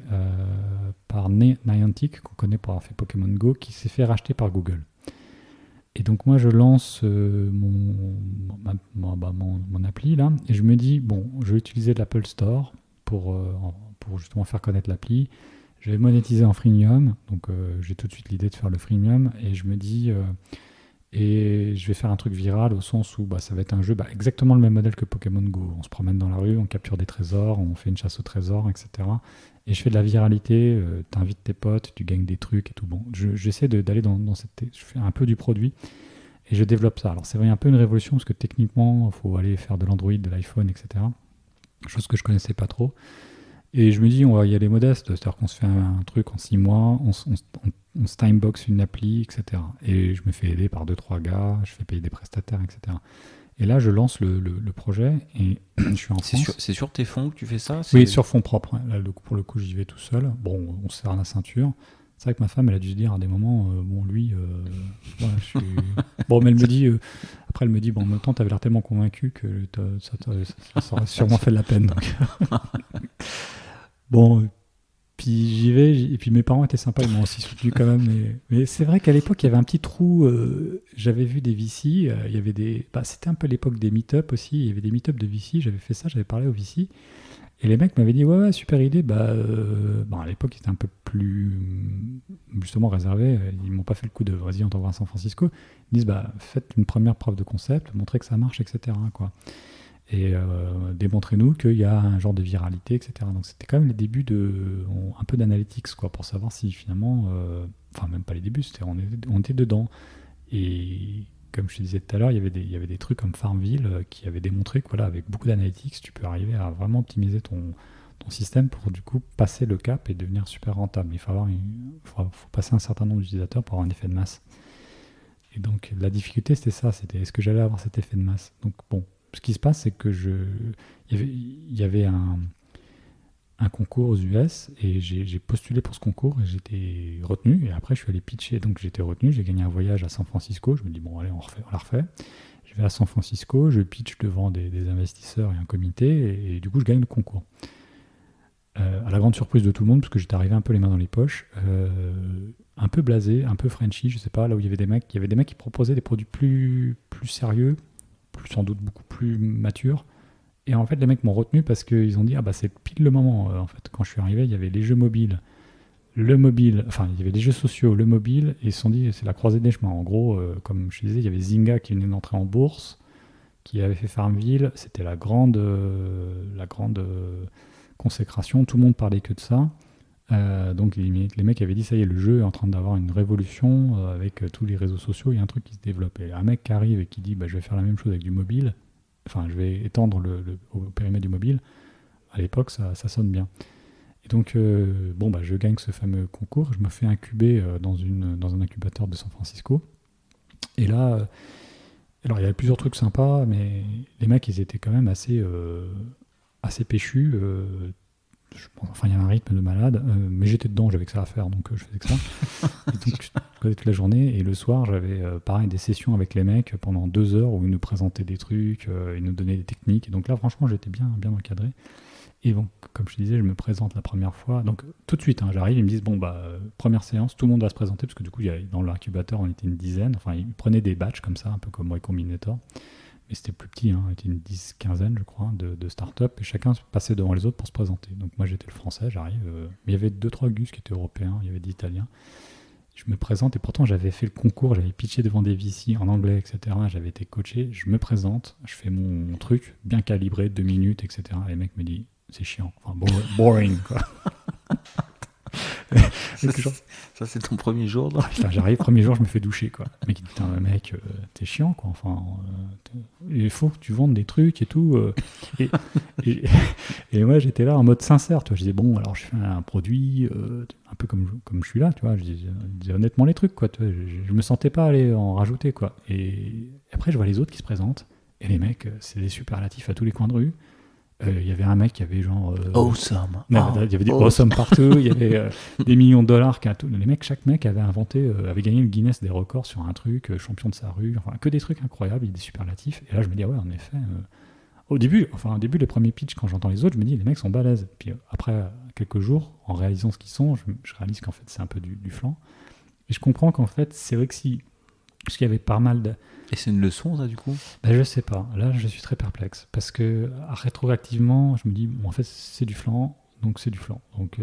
par Niantic, qu'on connaît pour avoir fait Pokémon Go, qui s'est fait racheter par Google. Et donc moi, je lance mon appli, là, et je me dis, bon, je vais utiliser l'Apple Store pour justement faire connaître l'appli. Je vais monétiser en freemium, donc j'ai tout de suite l'idée de faire le freemium, et je me dis... Et je vais faire un truc viral au sens où ça va être un jeu exactement le même modèle que Pokémon Go. On se promène dans la rue, on capture des trésors, on fait une chasse au trésor, etc. Et je fais de la viralité, t'invites tes potes, tu gagnes des trucs et tout. Bon, j'essaie d'aller dans cette... Je fais un peu du produit et je développe ça. Alors c'est vrai, un peu une révolution parce que techniquement, il faut aller faire de l'Android, de l'iPhone, etc. Chose que je connaissais pas trop. Et je me dis, on va y aller modeste, c'est-à-dire qu'on se fait un truc en 6 mois, on se timebox une appli, etc. Et je me fais aider par 2-3 gars, je fais payer des prestataires, etc. Et là, je lance le projet et je suis en France. C'est sur tes fonds que tu fais ça ? Oui, sur fonds propres. Là, pour le coup, j'y vais tout seul. Bon, on se serre la ceinture. C'est vrai que ma femme, elle a dû se dire à des moments, lui, voilà, je suis... Bon, mais elle me dit, après elle me dit, bon, en même temps, t'avais l'air tellement convaincu que ça aurait sûrement fait de la peine. Donc. Bon, puis j'y vais, et puis mes parents étaient sympas, ils m'ont aussi soutenu quand même. Mais c'est vrai qu'à l'époque, il y avait un petit trou. J'avais vu des VC, il y avait c'était un peu l'époque des meet-up aussi. Il y avait des meet-up de VC, j'avais fait ça, j'avais parlé aux VC. Et les mecs m'avaient dit, ouais, super idée. À l'époque, ils étaient un peu plus justement réservés. Ils m'ont pas fait le coup de, vas-y, on t'envoie à San Francisco. Ils disent, faites une première preuve de concept, montrez que ça marche, etc. quoi. et démontrez-nous qu'il y a un genre de viralité, etc. Donc c'était quand même les débuts un peu d'analytics, quoi, pour savoir si finalement, enfin même pas les débuts, on était dedans. Et comme je te disais tout à l'heure, il y avait des trucs comme Farmville qui avaient démontré que voilà, avec beaucoup d'analytics, tu peux arriver à vraiment optimiser ton système pour du coup passer le cap et devenir super rentable. Il faut passer un certain nombre d'utilisateurs pour avoir un effet de masse. Et donc la difficulté c'était ça, c'était est-ce que j'allais avoir cet effet de masse. Donc bon, ce qui se passe c'est que il y avait un concours aux US et j'ai postulé pour ce concours et j'étais retenu, et après je suis allé pitcher, donc j'étais retenu, j'ai gagné un voyage à San Francisco, je me dis bon allez on la refait. Je vais à San Francisco, je pitch devant des investisseurs et un comité et du coup je gagne le concours. À la grande surprise de tout le monde, parce que j'étais arrivé un peu les mains dans les poches, un peu blasé, un peu Frenchy, je sais pas, là où il y avait des mecs qui proposaient des produits plus sérieux, sans doute beaucoup plus matures. Et en fait, les mecs m'ont retenu parce qu'ils ont dit, ah bah c'est pile le moment. En fait, quand je suis arrivé, il y avait les jeux mobiles, enfin il y avait les jeux sociaux, le mobile, et ils se sont dit, c'est la croisée des chemins. En gros, comme je disais, il y avait Zynga qui venait d'entrer en bourse, qui avait fait Farmville, c'était la grande consécration, tout le monde parlait que de ça. Donc les mecs avaient dit ça y est, le jeu est en train d'avoir une révolution avec tous les réseaux sociaux, il y a un truc qui se développe. Et un mec qui arrive et qui dit bah, je vais faire la même chose avec du mobile, enfin je vais étendre au périmètre du mobile, à l'époque ça sonne bien. Et donc bon bah je gagne ce fameux concours, je me fais incuber dans un incubateur de San Francisco. Et là, alors il y avait plusieurs trucs sympas, mais les mecs ils étaient quand même assez péchus. Enfin, il y avait un rythme de malade, mais j'étais dedans, j'avais que ça à faire, donc je faisais que ça. Et donc, je faisais toute la journée, et le soir, j'avais pareil des sessions avec les mecs pendant 2 heures où ils nous présentaient des trucs, ils nous donnaient des techniques. Et donc là, franchement, j'étais bien encadré. Et donc, comme je te disais, je me présente la première fois. Donc, tout de suite, j'arrive, ils me disent bon, bah, première séance, tout le monde va se présenter, parce que du coup, dans l'incubateur, on était une dizaine. Enfin, ils prenaient des batchs comme ça, un peu comme Y Combinator. Mais c'était plus petit, on était une 10-15aine, je crois, de start-up, et chacun passait devant les autres pour se présenter. Donc moi j'étais le français, j'arrive, mais il y avait 2-3 gus qui étaient européens, il y avait des italiens. Je me présente, et pourtant j'avais fait le concours, j'avais pitché devant des VC en anglais, etc. J'avais été coaché, je me présente, je fais mon truc, bien calibré, 2 minutes, etc. Et les mecs me disent, c'est chiant, enfin boring, quoi. Ça, c'est ton premier jour là. Putain, j'arrive, premier jour, je me fais doucher, quoi. Le mec, il dit, putain, mec, t'es chiant, quoi. Enfin, il faut que tu vendes des trucs et tout. Et moi, j'étais là en mode sincère, tu vois. Je disais, bon, alors je fais un produit, un peu comme je suis là, tu vois. Je disais honnêtement les trucs, quoi. Tu vois, je me sentais pas aller en rajouter, quoi. Et après, je vois les autres qui se présentent. Et les mecs, c'est des superlatifs à tous les coins de rue. Il y avait un mec qui avait genre awesome. Il y avait des awesome partout, il y avait des millions de dollars les mecs, chaque mec avait inventé avait gagné le Guinness des records sur un truc, champion de sa rue, enfin que des trucs incroyables, des superlatifs. Et là je me dis ouais, en effet au début les premiers pitchs, quand j'entends les autres, je me dis les mecs sont balèzes. Puis après quelques jours, en réalisant ce qu'ils sont, je réalise qu'en fait c'est un peu du flan. Et je comprends qu'en fait c'est vrai que parce qu'il y avait pas mal de... Et c'est une leçon, ça, du coup ? Ben, je sais pas. Là, je suis très perplexe. Parce que, rétroactivement, je me dis, bon, en fait, c'est du flan, donc c'est du flan. Donc,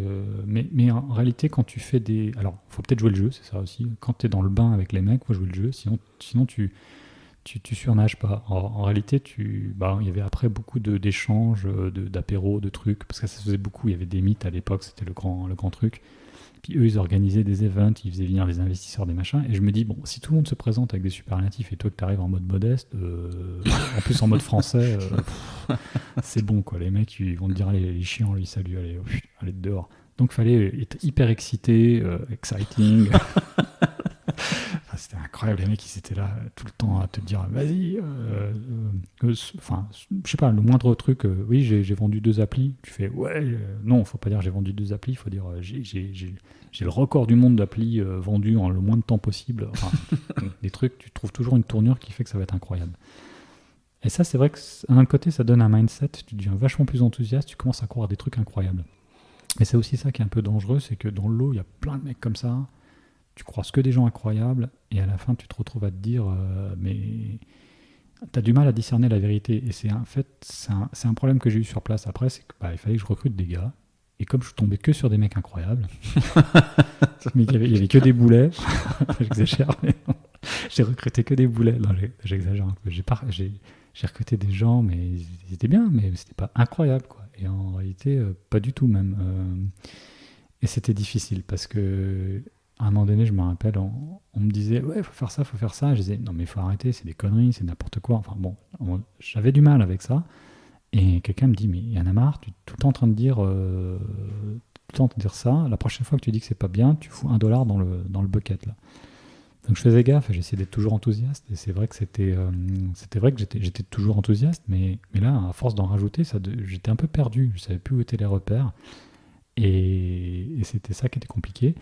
mais en réalité, quand tu fais des... Alors, il faut peut-être jouer le jeu, c'est ça aussi. Quand tu es dans le bain avec les mecs, il faut jouer le jeu. Sinon tu surnages pas. En réalité, il y avait après beaucoup d'échanges, d'apéros, de trucs, parce que ça se faisait beaucoup. Il y avait des mythes à l'époque, c'était le grand truc. Puis eux, ils organisaient des events, ils faisaient venir les investisseurs, des machins. Et je me dis, bon, si tout le monde se présente avec des superlatifs et toi que tu arrives en mode modeste, en plus en mode français, c'est bon, quoi. Les mecs, ils vont te dire, allez, les chiants, lui, salut, allez dehors. Donc, il fallait être hyper excité, exciting. C'était incroyable, les mecs, ils étaient là tout le temps à te dire, vas-y. Enfin, je sais pas, le moindre truc, oui, j'ai vendu 2 applis. Tu fais, ouais, non, faut pas dire j'ai vendu 2 applis, il faut dire j'ai le record du monde d'applis vendues en le moins de temps possible. Enfin, des trucs, tu trouves toujours une tournure qui fait que ça va être incroyable. Et ça, c'est vrai qu'à un côté, ça donne un mindset, tu deviens vachement plus enthousiaste, tu commences à croire des trucs incroyables. Mais c'est aussi ça qui est un peu dangereux, c'est que dans le lot, il y a plein de mecs comme ça. Tu croises que des gens incroyables, et à la fin, tu te retrouves à te dire, mais t'as du mal à discerner la vérité. Et c'est un problème que j'ai eu sur place après, c'est qu'il fallait que je recrute des gars. Et comme je tombais que sur des mecs incroyables, mais il y avait que des boulets, j'exagère, mais j'ai recruté que des boulets. Non, j'exagère un peu. j'ai recruté des gens, mais ils étaient bien, mais c'était pas incroyable, quoi. Et en réalité, pas du tout même. Et c'était difficile parce que à un moment donné, je me rappelle, on me disait ouais, faut faire ça, faut faire ça. Je disais non, mais il faut arrêter, c'est des conneries, c'est n'importe quoi. Enfin bon, j'avais du mal avec ça. Et quelqu'un me dit mais il y en a marre, tu es tout le temps en train de dire, tout le temps en train de dire ça. La prochaine fois que tu dis que c'est pas bien, tu fous $1 dans le bucket là. Donc je faisais gaffe, j'essayais d'être toujours enthousiaste. Et c'est vrai que c'était vrai que j'étais toujours enthousiaste, mais là, à force d'en rajouter, j'étais un peu perdu. Je savais plus où étaient les repères. Et c'était ça qui était compliqué.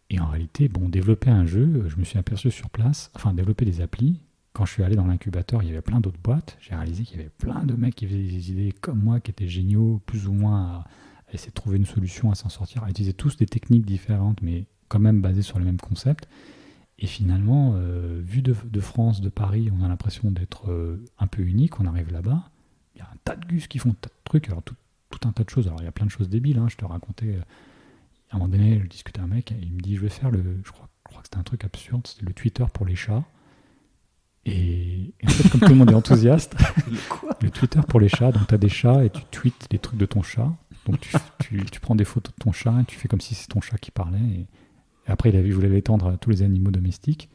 Et en réalité, bon, développer un jeu, je me suis aperçu sur place, enfin développer des applis. Quand je suis allé dans l'incubateur, il y avait plein d'autres boîtes. J'ai réalisé qu'il y avait plein de mecs qui faisaient des idées comme moi, qui étaient géniaux, plus ou moins à essayer de trouver une solution, à s'en sortir, à utiliser tous des techniques différentes, mais quand même basées sur le même concept. Et finalement, vu de France, de Paris, on a l'impression d'être un peu unique. On arrive là-bas, il y a un tas de gus qui font un tas de trucs, alors tout un tas de choses. Alors il y a plein de choses débiles, hein. Je te racontais, à un moment donné, je discutais avec un mec, et il me dit, je vais faire je crois que c'était un truc absurde, c'était le Twitter pour les chats. Et en fait, comme tout le monde est enthousiaste, le Twitter pour les chats, donc tu as des chats et tu tweets des trucs de ton chat. Donc tu prends des photos de ton chat et tu fais comme si c'est ton chat qui parlait. Et après, il a vu que je voulais l'étendre à tous les animaux domestiques.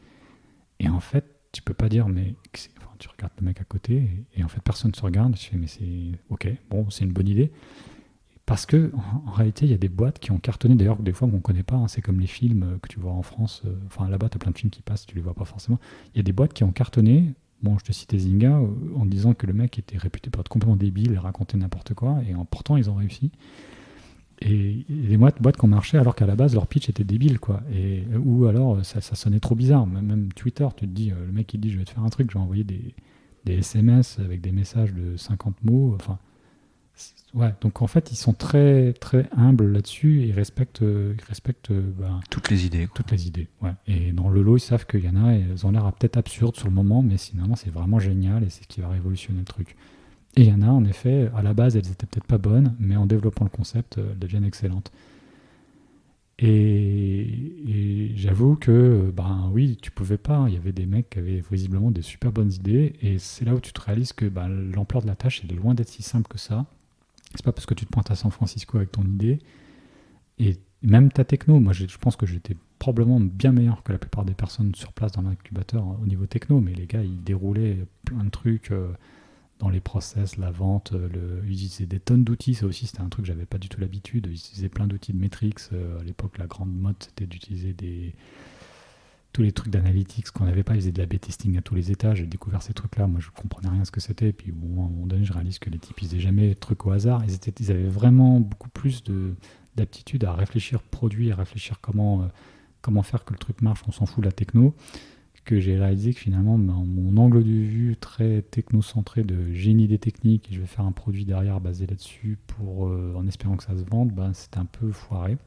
Et en fait, tu peux pas dire, mais enfin, tu regardes le mec à côté et en fait, personne ne se regarde. Je fais, mais c'est ok, bon, c'est une bonne idée. Parce que en réalité, il y a des boîtes qui ont cartonné, d'ailleurs, des fois qu'on ne connaît pas. Hein, c'est comme les films que tu vois en France. Enfin, là-bas, tu as plein de films qui passent, tu les vois pas forcément. Il y a des boîtes qui ont cartonné. Bon, je te citais Zynga, en disant que le mec était réputé pour être complètement débile et raconter n'importe quoi. Et pourtant, ils ont réussi. Et les boîtes qui ont marché alors qu'à la base leur pitch était débile, quoi. Ou alors ça sonnait trop bizarre. Même Twitter, tu te dis, le mec il te dit je vais te faire un truc, je vais envoyer des SMS avec des messages de 50 mots. Enfin, ouais. Donc en fait ils sont très très humbles là-dessus et ils respectent toutes les idées, quoi. Toutes les idées. Ouais. Et dans le lot ils savent qu'il y en a, elles ont l'air peut-être absurdes sur le moment, mais finalement c'est vraiment génial et c'est ce qui va révolutionner le truc. Et il y en a, en effet, à la base, elles étaient peut-être pas bonnes, mais en développant le concept, elles deviennent excellentes. Et j'avoue que, ben oui, tu pouvais pas. Il y avait des mecs qui avaient visiblement des super bonnes idées, et c'est là où tu te réalises que l'ampleur de la tâche, elle est loin d'être si simple que ça. C'est pas parce que tu te pointes à San Francisco avec ton idée, et même ta techno, moi je pense que j'étais probablement bien meilleur que la plupart des personnes sur place dans l'incubateur au niveau techno, mais les gars, ils déroulaient plein de trucs. Dans les process, la vente, ils utilisaient des tonnes d'outils. Ça aussi, c'était un truc que j'avais pas du tout l'habitude. Ils utilisaient plein d'outils de metrics. À l'époque, la grande mode, c'était d'utiliser tous les trucs d'analytics qu'on n'avait pas. Ils faisaient de l'A/B testing à tous les étages. J'ai découvert ces trucs-là. Moi, je comprenais rien à ce que c'était. Et puis, bon, à un moment donné, je réalise que les types, ils faisaient jamais de trucs au hasard. Ils avaient vraiment beaucoup plus d'aptitude à réfléchir produit, à réfléchir comment faire que le truc marche. On s'en fout de la techno. Que j'ai réalisé que finalement, mon angle de vue très technocentré de génie des techniques, et je vais faire un produit derrière basé là-dessus en espérant que ça se vende, c'était un peu foiré.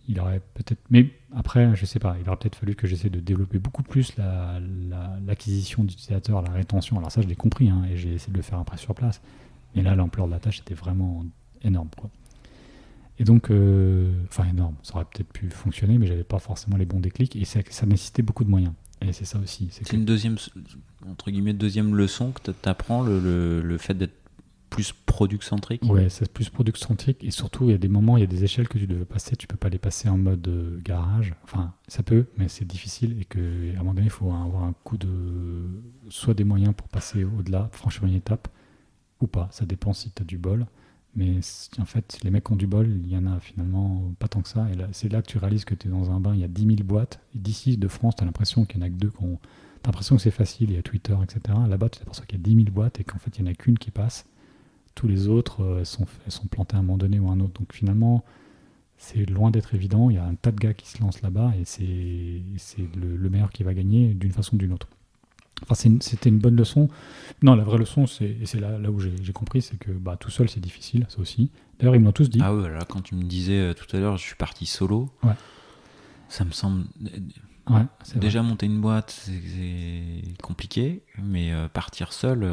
Il aurait peut-être, mais après, je sais pas, il aurait peut-être fallu que j'essaie de développer beaucoup plus l'acquisition d'utilisateurs, la rétention. Alors ça, je l'ai compris, hein, et j'ai essayé de le faire après sur place. Mais là, l'ampleur de la tâche était vraiment énorme, quoi. Et donc, enfin énorme, ça aurait peut-être pu fonctionner, mais j'avais pas forcément les bons déclics, et ça nécessitait beaucoup de moyens. Et c'est ça aussi. C'est une deuxième, entre guillemets, deuxième leçon que tu apprends, le fait d'être plus product-centrique. Ouais, c'est plus product-centrique. Et surtout, il y a des moments, il y a des échelles que tu devais passer. Tu peux pas les passer en mode garage. Enfin, ça peut, mais c'est difficile. Et qu'à un moment donné, il faut avoir un coup soit des moyens pour passer au-delà, franchir une étape, ou pas. Ça dépend si tu as du bol. Mais en fait, les mecs qui ont du bol, il y en a finalement pas tant que ça. Et là, c'est là que tu réalises que tu es dans un bain, il y a 10 000 boîtes. Et d'ici, de France, tu as l'impression qu'il n'y en a que deux. T'as l'impression que c'est facile, il y a Twitter, etc. Là-bas, tu t'aperçois qu'il y a 10 000 boîtes et qu'en fait, il n'y en a qu'une qui passe. Tous les autres, elles sont plantées à un moment donné ou à un autre. Donc finalement, c'est loin d'être évident. Il y a un tas de gars qui se lancent là-bas et c'est le meilleur qui va gagner d'une façon ou d'une autre. Enfin, c'était une bonne leçon. Non, la vraie leçon, c'est là où j'ai compris, c'est que tout seul, c'est difficile, ça aussi. D'ailleurs, ils m'ont tous dit. Ah ouais, là, quand tu me disais tout à l'heure, je suis parti solo, ouais. Ça me semble... Ouais, déjà, monter une boîte, c'est compliqué, mais partir seul...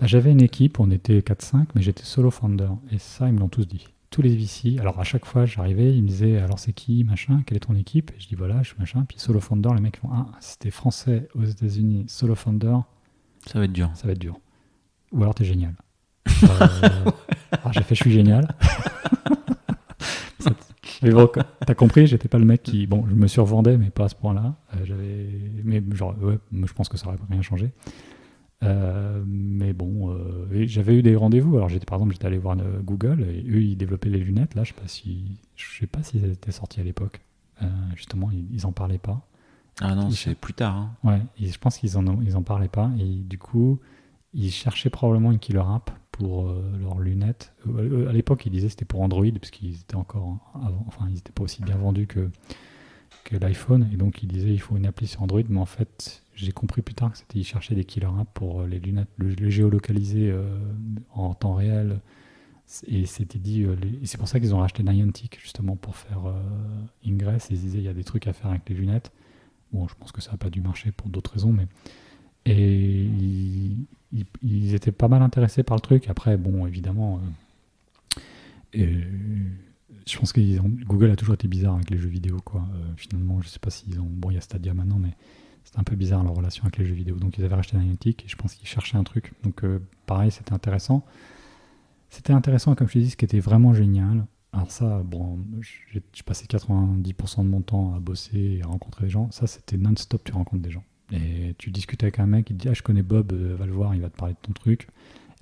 J'avais une équipe, on était 4-5, mais j'étais solo founder. Et ça, ils me l'ont tous dit. Tous les VC, alors à chaque fois j'arrivais, ils me disaient alors c'est qui, machin, quelle est ton équipe? Et je dis voilà, je suis machin, puis solo founder, les mecs font c'était français aux États-Unis, solo founder, Ça va être dur. Ça va être dur. Ou alors t'es génial. Alors j'ai fait je suis génial. Mais bon, t'as compris, j'étais pas le mec qui... Bon, je me survendais, mais pas à ce point-là. Mais genre, ouais, je pense que ça aurait rien changé. Mais bon, j'avais eu des rendez-vous. Alors par exemple, j'étais allé voir Google et eux, ils développaient les lunettes. Là, je sais pas si elles étaient sorties à l'époque. Justement, ils en parlaient pas. Ah non, c'est plus tard. Hein. Ouais, je pense qu'ils en parlaient pas. Et du coup, ils cherchaient probablement une killer app pour leurs lunettes. À l'époque, ils disaient que c'était pour Android, parce qu'ils étaient encore enfin, ils n'étaient pas aussi bien vendus que l'iPhone. Et donc, ils disaient il faut une appli sur Android. Mais en fait, j'ai compris plus tard que ils cherchaient des killer apps pour les lunettes, le géolocaliser en temps réel. Et c'était dit, et c'est pour ça qu'ils ont racheté Niantic, justement, pour faire Ingress. Et ils disaient il y a des trucs à faire avec les lunettes. Bon, je pense que ça n'a pas dû marcher pour d'autres raisons, mais. Et ils étaient pas mal intéressés par le truc. Après, bon, évidemment, je pense que Google a toujours été bizarre avec les jeux vidéo, quoi. Finalement, je sais pas s'ils ont... Bon, il y a Stadia maintenant, mais c'était un peu bizarre leur relation avec les jeux vidéo. Donc, ils avaient racheté Niantic et je pense qu'ils cherchaient un truc. Donc, pareil, c'était intéressant. C'était intéressant, comme je te dis, ce qui était vraiment génial. Alors ça, bon, j'ai passé 90% de mon temps à bosser et à rencontrer des gens. Ça, c'était non-stop, tu rencontres des gens. Et tu discutes avec un mec, il te dit « Ah, je connais Bob, va le voir, il va te parler de ton truc. »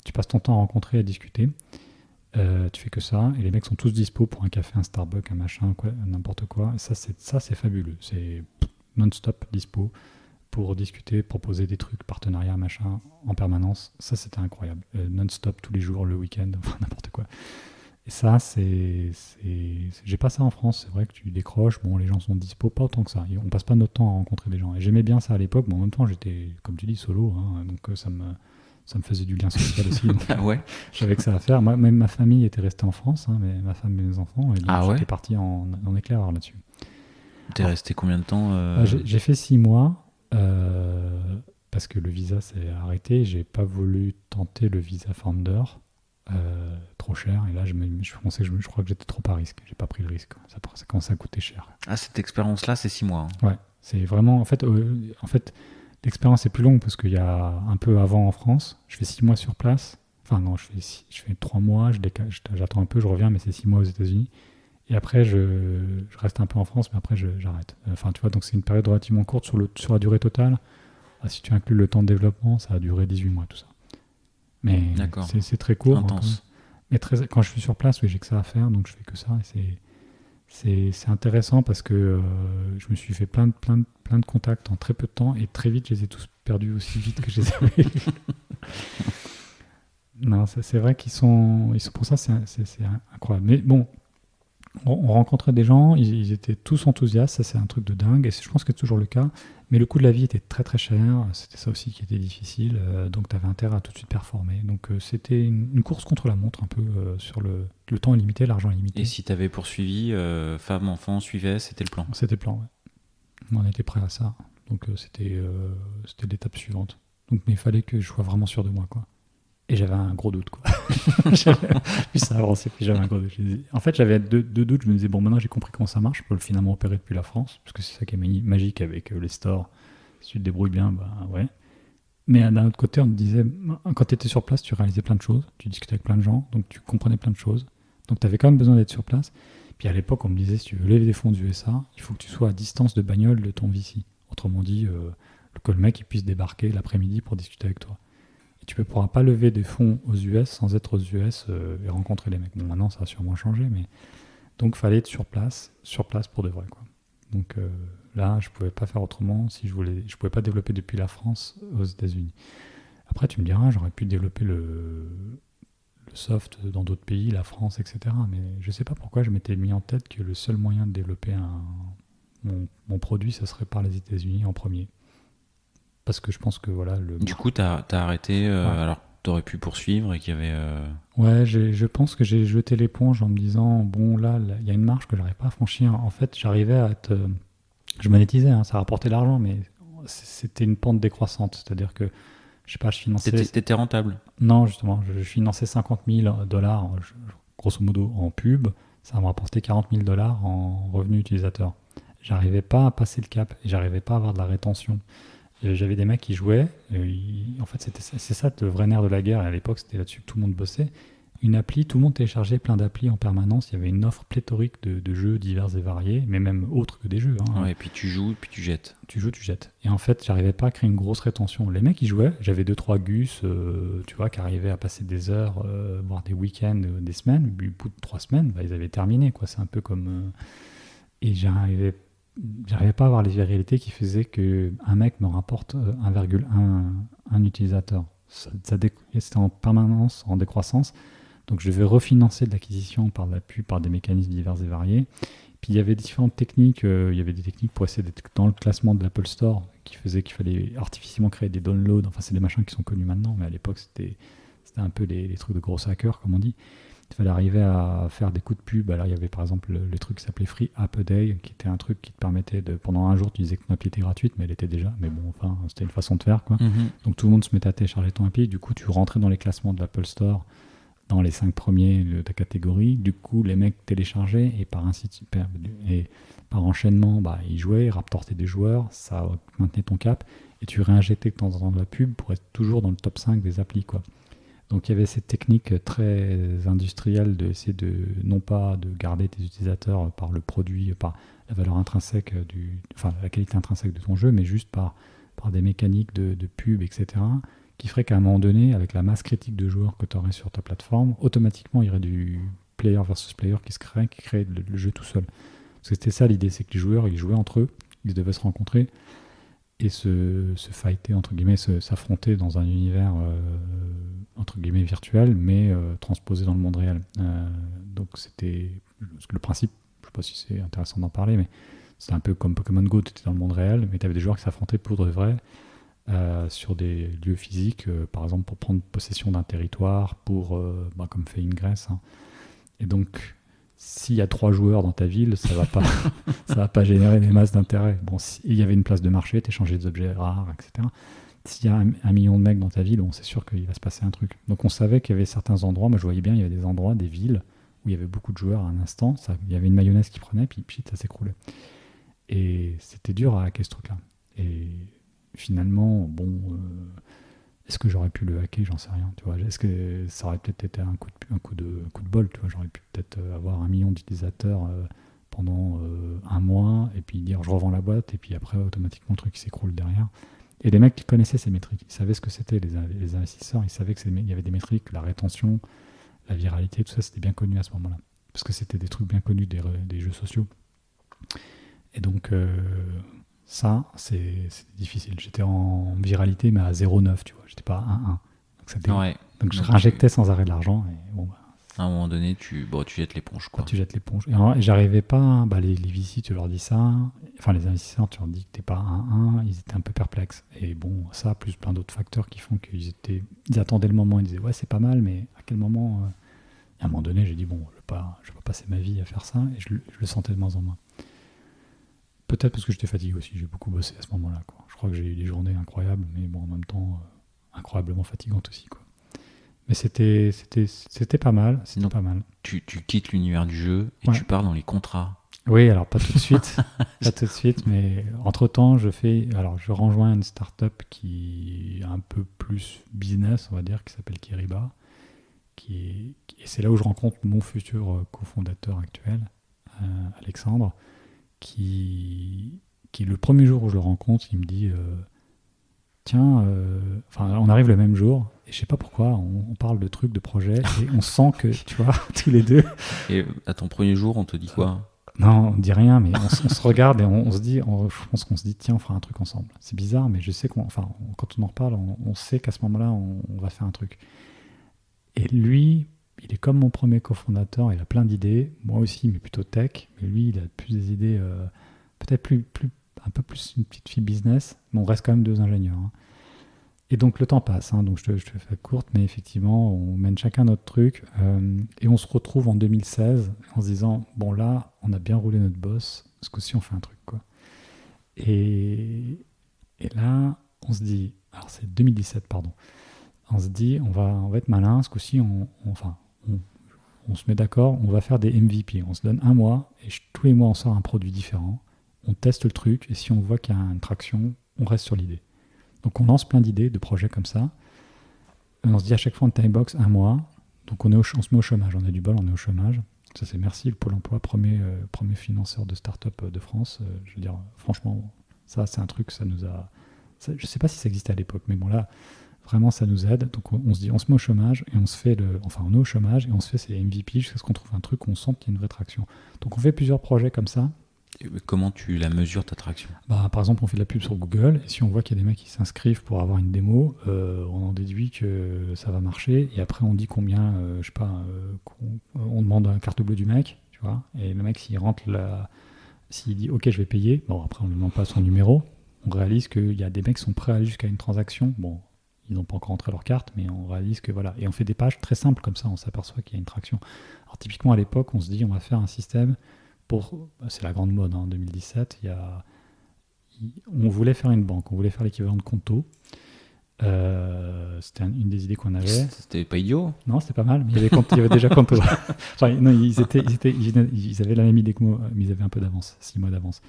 Tu passes ton temps à rencontrer, à discuter. Tu fais que ça. Et les mecs sont tous dispo pour un café, un Starbucks, un machin, quoi, n'importe quoi. Et ça, c'est fabuleux. C'est non-stop dispo pour discuter, proposer des trucs, partenariats, machin, en permanence. Ça, c'était incroyable. Non-stop, tous les jours, le week-end, enfin n'importe quoi. Et ça, j'ai pas ça en France. C'est vrai que tu décroches, bon, les gens sont dispo, pas autant que ça. On passe pas notre temps à rencontrer des gens. Et j'aimais bien ça à l'époque, mais en même temps, j'étais, comme tu dis, solo, hein, donc ça me faisait du lien social aussi. Ah ouais. J'avais que ça à faire. Moi, même ma famille était restée en France, hein, mais ma femme et mes enfants, et donc ouais. j'étais parti en éclaireur là-dessus. T'es resté combien de temps J'ai fait 6 mois, parce que le visa s'est arrêté. J'ai pas voulu tenter le visa Founder. Trop cher, et là je pensais que je crois que j'étais trop à risque, j'ai pas pris le risque, ça commençait à coûter cher. Ah, cette expérience là c'est 6 mois hein. Ouais, c'est vraiment en fait l'expérience est plus longue parce qu'il y a un peu avant en France, je fais 6 mois sur place, enfin non, je fais 3 mois, j'attends un peu, je reviens, mais c'est 6 mois aux États-Unis, et après je reste un peu en France, mais après j'arrête. Enfin tu vois, donc c'est une période relativement courte sur la durée totale. Si tu inclus le temps de développement, ça a duré 18 mois tout ça. Mais c'est très court. Intense. Mais quand je suis sur place, oui, j'ai que ça à faire, donc je fais que ça. Et c'est intéressant parce que je me suis fait plein de contacts en très peu de temps et très vite, je les ai tous perdus aussi vite que je les avais eus. Non, c'est vrai qu'ils sont pour ça, c'est incroyable. Mais bon, on rencontrait des gens, ils étaient tous enthousiastes, ça c'est un truc de dingue, et je pense que c'est toujours le cas. Mais le coût de la vie était très très cher, c'était ça aussi qui était difficile, donc tu avais intérêt à tout de suite performer. Donc c'était une course contre la montre un peu sur le temps est limité, l'argent est limité. Et si tu avais poursuivi, femme, enfant, suivait, c'était le plan? C'était le plan, ouais. On était prêt à ça, donc c'était l'étape suivante. Donc, mais il fallait que je sois vraiment sûr de moi, quoi. Et j'avais un gros doute, quoi. Puis ça avançait, puis j'avais un gros doute. En fait, j'avais deux doutes. Je me disais, bon, maintenant j'ai compris comment ça marche. Je peux finalement opérer depuis la France, parce que c'est ça qui est magique avec les stores. Si tu te débrouilles bien, bah ouais. Mais d'un autre côté, on me disait, quand tu étais sur place, tu réalisais plein de choses. Tu discutais avec plein de gens, donc tu comprenais plein de choses. Donc tu avais quand même besoin d'être sur place. Puis à l'époque, on me disait, si tu veux lever des fonds du USA, il faut que tu sois à distance de bagnole de ton VC. Autrement dit, que le mec il puisse débarquer l'après-midi pour discuter avec toi. Tu ne pourras pas lever des fonds aux US sans être aux US et rencontrer les mecs. Bon, maintenant, ça a sûrement changé, mais... Donc, il fallait être sur place pour de vrai, quoi. Donc là, je ne pouvais pas faire autrement si je voulais... Je ne pouvais pas développer depuis la France aux États-Unis. Après, tu me diras, j'aurais pu développer le soft dans d'autres pays, la France, etc. Mais je ne sais pas pourquoi je m'étais mis en tête que le seul moyen de développer mon produit, ça serait par les États-Unis en premier. Parce que je pense que voilà... Du coup, t'as arrêté, ouais. Alors t'aurais pu poursuivre et qu'il y avait... Ouais, je pense que j'ai jeté l'éponge en me disant, bon là, il y a une marge que j'arrive pas à franchir. En fait, j'arrivais à être... Je monétisais, hein, ça rapportait l'argent, mais c'était une pente décroissante. C'est-à-dire que, je sais pas, je finançais... T'étais rentable? Non, justement, je finançais $50,000, grosso modo, en pub. Ça me rapportait $40,000 en revenus utilisateurs. J'arrivais pas à passer le cap et j'arrivais pas à avoir de la rétention. J'avais des mecs qui jouaient. En fait, c'est ça le vrai nerf de la guerre. Et à l'époque, c'était là-dessus que tout le monde bossait. Une appli, tout le monde téléchargeait plein d'applis en permanence. Il y avait une offre pléthorique de jeux divers et variés, mais même autres que des jeux. Hein. Ouais, et puis tu joues, et puis tu jettes. Tu joues, tu jettes. Et en fait, j'arrivais pas à créer une grosse rétention. Les mecs, ils jouaient. J'avais 2-3 gus, tu vois, qui arrivaient à passer des heures, voire des week-ends, des semaines. Puis, au bout de 3 semaines, bah, ils avaient terminé, quoi. C'est un peu comme... Et j'arrivais pas à avoir les viralités qui faisaient qu'un mec me rapporte 1,1 utilisateur. C'était en permanence, en décroissance. Donc je devais refinancer de l'acquisition par de la pub, par des mécanismes divers et variés. Puis il y avait différentes techniques. Il y avait des techniques pour essayer d'être dans le classement de l'Apple Store qui faisaient qu'il fallait artificiellement créer des downloads. Enfin, c'est des machins qui sont connus maintenant, mais à l'époque, c'était un peu les trucs de gros hackers, comme on dit. Il fallait arriver à faire des coups de pub. Alors, il y avait par exemple le truc qui s'appelait Free App a Day, qui était un truc qui te permettait de, pendant un jour, tu disais que ton appli était gratuite, mais elle était déjà. Mais bon, enfin, c'était une façon de faire, quoi. Donc tout le monde se mettait à télécharger ton appli. Du coup, tu rentrais dans les classements de l'Apple Store, dans les 5 premiers de ta catégorie. Du coup, les mecs téléchargeaient et par enchaînement, bah, ils jouaient, ils rapportaient des joueurs, ça maintenait ton cap et tu réinjectais de temps en temps de la pub pour être toujours dans le top 5 des applis, quoi. Donc il y avait cette technique très industrielle d'essayer non pas de garder tes utilisateurs par le produit, par la valeur intrinsèque enfin la qualité intrinsèque de ton jeu, mais juste par des mécaniques de pub, etc., qui ferait qu'à un moment donné, avec la masse critique de joueurs que tu aurais sur ta plateforme, automatiquement il y aurait du player versus player qui créait le jeu tout seul. Parce que c'était ça l'idée, c'est que les joueurs, ils jouaient entre eux, ils devaient se rencontrer et se fighter, entre guillemets, s'affronter dans un univers entre guillemets virtuel, mais transposé dans le monde réel. Donc c'était le principe, je ne sais pas si c'est intéressant d'en parler, mais c'était un peu comme Pokémon Go, tu étais dans le monde réel, mais tu avais des joueurs qui s'affrontaient pour de vrai sur des lieux physiques, par exemple pour prendre possession d'un territoire, comme fait Ingress. Hein. Et donc, s'il y a 3 joueurs dans ta ville, ça va pas générer des masses d'intérêt. Bon, s'il y avait une place de marché, t'échangeais des objets rares, etc. S'il y a 1 million de mecs dans ta ville, bon, c'est sûr qu'il va se passer un truc. Donc on savait qu'il y avait certains endroits, moi je voyais bien, il y avait des endroits, des villes, où il y avait beaucoup de joueurs à un instant, il y avait une mayonnaise qui prenait, puis ça s'écroulait. Et c'était dur à hacker ce truc-là. Et finalement, est-ce que j'aurais pu le hacker? J'en sais rien. Tu vois. Est-ce que ça aurait peut-être été un coup de bol? Tu vois. J'aurais pu peut-être avoir 1 million d'utilisateurs pendant un mois, et puis dire je revends la boîte, et puis après automatiquement le truc s'écroule derrière. Et les mecs qui connaissaient ces métriques, ils savaient ce que c'était, les investisseurs, ils savaient qu'il y avait des métriques, la rétention, la viralité, tout ça, c'était bien connu à ce moment-là. Parce que c'était des trucs bien connus des jeux sociaux. Et donc, ça, c'est difficile. J'étais en viralité, mais à 0,9, tu vois. J'étais pas à 1,1. Donc je réinjectais sans arrêt de l'argent. Et bon, à un moment donné, tu jettes l'éponge, quoi. Tu jettes l'éponge. Et j'arrivais pas... les VC, tu leur dis ça. Enfin, les investisseurs, tu leur dis que t'es pas à 1,1. Ils étaient un peu perplexes. Et bon, ça, plus plein d'autres facteurs qui font qu'ils attendaient le moment. Ils disaient, ouais, c'est pas mal, mais à quel moment... Et à un moment donné, j'ai dit, bon, je vais pas passer ma vie à faire ça. Et je le sentais de moins en moins. Peut-être parce que j'étais fatigué aussi, j'ai beaucoup bossé à ce moment-là, quoi. Je crois que j'ai eu des journées incroyables, mais bon, en même temps, incroyablement fatigantes aussi, quoi. Mais c'était pas mal, pas mal. Tu quittes l'univers du jeu et tu pars dans les contrats. Oui, alors pas tout de suite, mais entre-temps, je rejoins une start-up qui est un peu plus business, on va dire, qui s'appelle Kiriba, et c'est là où je rencontre mon futur cofondateur actuel, Alexandre, qui le premier jour où je le rencontre, il me dit on arrive le même jour et je sais pas pourquoi on parle de trucs, de projets et on sent que, tu vois, tous les deux. Et à ton premier jour, on te dit quoi? Non, on dit rien, mais on se regarde et on se dit, je pense qu'on se dit, tiens, on fera un truc ensemble. C'est bizarre, mais je sais quand on en reparle, on sait qu'à ce moment-là, on va faire un truc. Et lui, il est comme mon premier cofondateur, il a plein d'idées, moi aussi, mais plutôt tech. Mais lui, il a plus des idées, peut-être un peu plus une petite fille business, mais on reste quand même 2 ingénieurs. Hein. Et donc le temps passe, hein, donc je te fais courte, mais effectivement, on mène chacun notre truc, et on se retrouve en 2016 en se disant, bon là, on a bien roulé notre boss, ce coup-ci on fait un truc, quoi. Et là, on se dit, alors c'est 2017, pardon, on se dit, on va être malin, ce coup-ci, on se met d'accord, on va faire des MVP, on se donne 1 mois, et tous les mois on sort un produit différent, on teste le truc, et si on voit qu'il y a une traction, on reste sur l'idée. Donc on lance plein d'idées, de projets comme ça. Et on se dit à chaque fois en timebox 1 mois. Donc on se met au chômage, on a du bol, on est au chômage. Ça c'est merci le Pôle emploi, premier financeur de start-up de France. Je veux dire, franchement, ça c'est un truc, ça nous a... je ne sais pas si ça existait à l'époque, mais bon là, vraiment ça nous aide. Donc on se dit, on se met au chômage et on se fait on est au chômage et on se fait ces MVP jusqu'à ce qu'on trouve un truc où on sent qu'il y a une vraie traction. Donc on fait plusieurs projets comme ça. Et comment tu la mesures ta traction? Par exemple, on fait de la pub sur Google et si on voit qu'il y a des mecs qui s'inscrivent pour avoir une démo, on en déduit que ça va marcher et après on dit combien, je sais pas, on demande un carte bleue du mec, tu vois, et le mec s'il dit ok je vais payer, bon après on ne demande pas son numéro, on réalise qu'il y a des mecs qui sont prêts à aller jusqu'à une transaction, bon ils n'ont pas encore rentré leur carte mais on réalise que voilà, et on fait des pages très simples comme ça, on s'aperçoit qu'il y a une traction. Alors typiquement à l'époque on se dit on va faire un système c'est la grande mode en 2017, on voulait faire une banque, on voulait faire l'équivalent de Conto. C'était une des idées qu'on avait. C'était pas idiot? Non, c'était pas mal, mais il y avait déjà Conto. Enfin, non, ils avaient la même idée que moi, mais ils avaient un peu d'avance, 6 mois d'avance.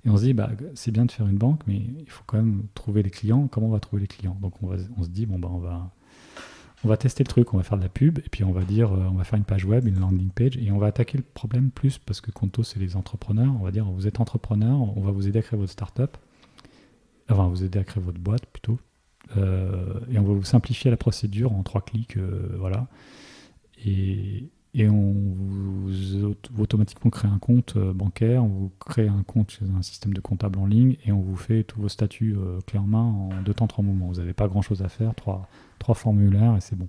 Et on se dit, c'est bien de faire une banque, mais il faut quand même trouver les clients. Comment on va trouver les clients? Donc on se dit, on va tester le truc, on va faire de la pub, et puis on va dire, on va faire une page web, une landing page, et on va attaquer le problème plus, parce que Conto, c'est les entrepreneurs. On va dire, vous êtes entrepreneur, on va vous aider à créer votre start-up, enfin, vous aider à créer votre boîte, plutôt, et on va vous simplifier la procédure en 3 clics, voilà. Et on vous automatiquement crée un compte bancaire, on vous crée un compte chez un système de comptable en ligne, et on vous fait tous vos statuts clés en main en 2 temps 3 moments. Vous n'avez pas grand-chose à faire, 3 formulaires et c'est bon.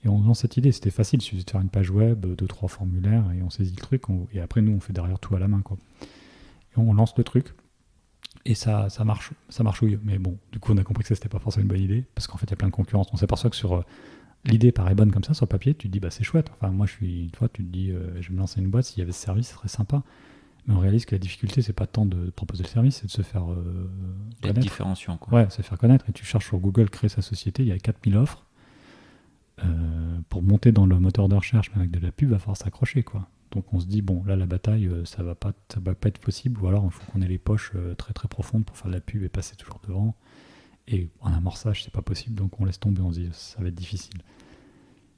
Et on lance cette idée, c'était facile, il suffit de faire une page web, 2-3 formulaires et on saisit le truc, et après nous on fait derrière tout à la main, quoi. Et on lance le truc et ça marchouille. Mais bon, du coup on a compris que ça c'était pas forcément une bonne idée, parce qu'en fait il y a plein de concurrence. On s'aperçoit que sur l'idée paraît bonne comme ça sur le papier, tu te dis c'est chouette. Enfin moi une fois tu te dis je vais me lancer une boîte, s'il y avait ce service ce serait sympa. Mais on réalise que la difficulté, c'est pas tant de proposer le service, c'est de se faire connaître. Différenciant, quoi. Ouais, se faire connaître. Et tu cherches sur Google, créer sa société, il y a 4000 offres. Pour monter dans le moteur de recherche, mais avec de la pub, il va falloir s'accrocher, quoi. Donc on se dit, bon, là, la bataille, ça va pas être possible, ou alors il faut qu'on ait les poches très très profondes pour faire de la pub et passer toujours devant. Et en amorçage, c'est pas possible, donc on laisse tomber, on se dit, ça va être difficile.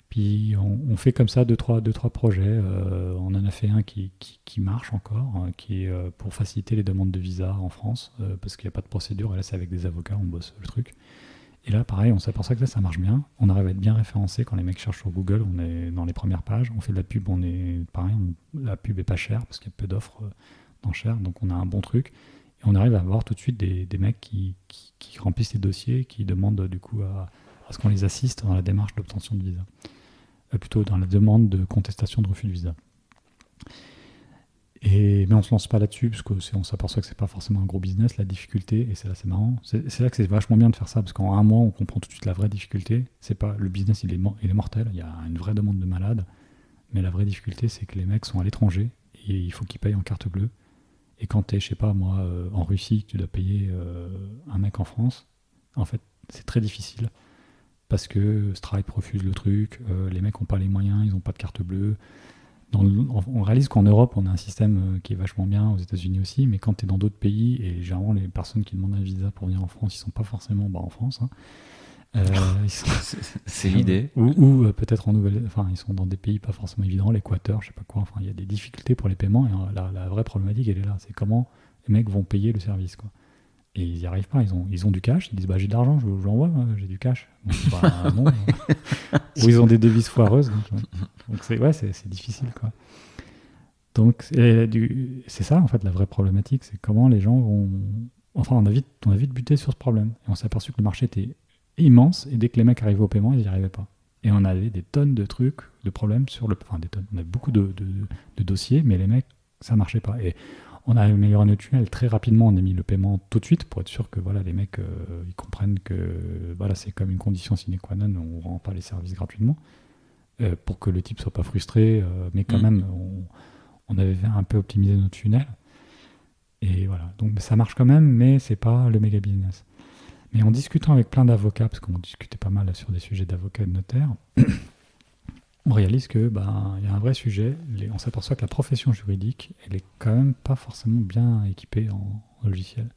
Puis on fait comme ça 2-3 projets. On en a fait un qui marche encore, qui est pour faciliter les demandes de visa en France, parce qu'il n'y a pas de procédure. Et là, c'est avec des avocats, on bosse le truc. Et là, pareil, on s'aperçoit que là, ça marche bien. On arrive à être bien référencé quand les mecs cherchent sur Google. On est dans les premières pages. On fait de la pub, la pub est pas chère, parce qu'il y a peu d'offres d'enchères. Donc on a un bon truc. Et on arrive à avoir tout de suite des mecs qui remplissent les dossiers, qui demandent du coup à ce qu'on les assiste dans la démarche d'obtention de visa. Plutôt dans la demande de contestation de refus de visa. Mais on ne se lance pas là-dessus, parce qu'on s'aperçoit que c'est pas forcément un gros business, la difficulté, et c'est là c'est marrant. C'est là que c'est vachement bien de faire ça, parce qu'en 1 mois, on comprend tout de suite la vraie difficulté. C'est pas, le business, il est mortel, il y a une vraie demande de malade, mais la vraie difficulté, c'est que les mecs sont à l'étranger, et il faut qu'ils payent en carte bleue. Et quand tu es, je sais pas, moi, en Russie, tu dois payer un mec en France, en fait, c'est très difficile. Parce que Stripe refuse le truc, les mecs n'ont pas les moyens, ils n'ont pas de carte bleue. On réalise qu'en Europe, on a un système qui est vachement bien, aux États-Unis aussi, mais quand tu es dans d'autres pays, et généralement les personnes qui demandent un visa pour venir en France, ils ne sont pas forcément en France. C'est l'idée. Ou peut-être ils sont dans des pays pas forcément évidents, l'Équateur, je sais pas quoi. Enfin, il y a des difficultés pour les paiements, et la vraie problématique, elle est là. C'est comment les mecs vont payer le service, quoi. Et ils n'y arrivent pas, ils ont du cash, ils disent j'ai de l'argent, je vous l'envoie, j'ai du cash. Non. Ou ils ont des devises foireuses. Donc c'est difficile, quoi. Donc c'est ça en fait la vraie problématique, c'est comment les gens vont. Enfin on a vite buté sur ce problème. Et on s'est aperçu que le marché était immense et dès que les mecs arrivaient au paiement, ils n'y arrivaient pas. Et on avait des tonnes de trucs, de problèmes des tonnes. On avait beaucoup de dossiers, mais les mecs, ça marchait pas. Et on a amélioré notre tunnel très rapidement, on a mis le paiement tout de suite pour être sûr que les mecs ils comprennent que c'est comme une condition sine qua non, on ne rend pas les services gratuitement pour que le type soit pas frustré, mais quand même on avait un peu optimisé notre tunnel et voilà, donc ça marche quand même, mais c'est pas le méga business. Mais en discutant avec plein d'avocats, parce qu'on discutait pas mal sur des sujets d'avocats et de notaires, on réalise que y a un vrai sujet. On s'aperçoit que la profession juridique, elle est quand même pas forcément bien équipée en logiciel.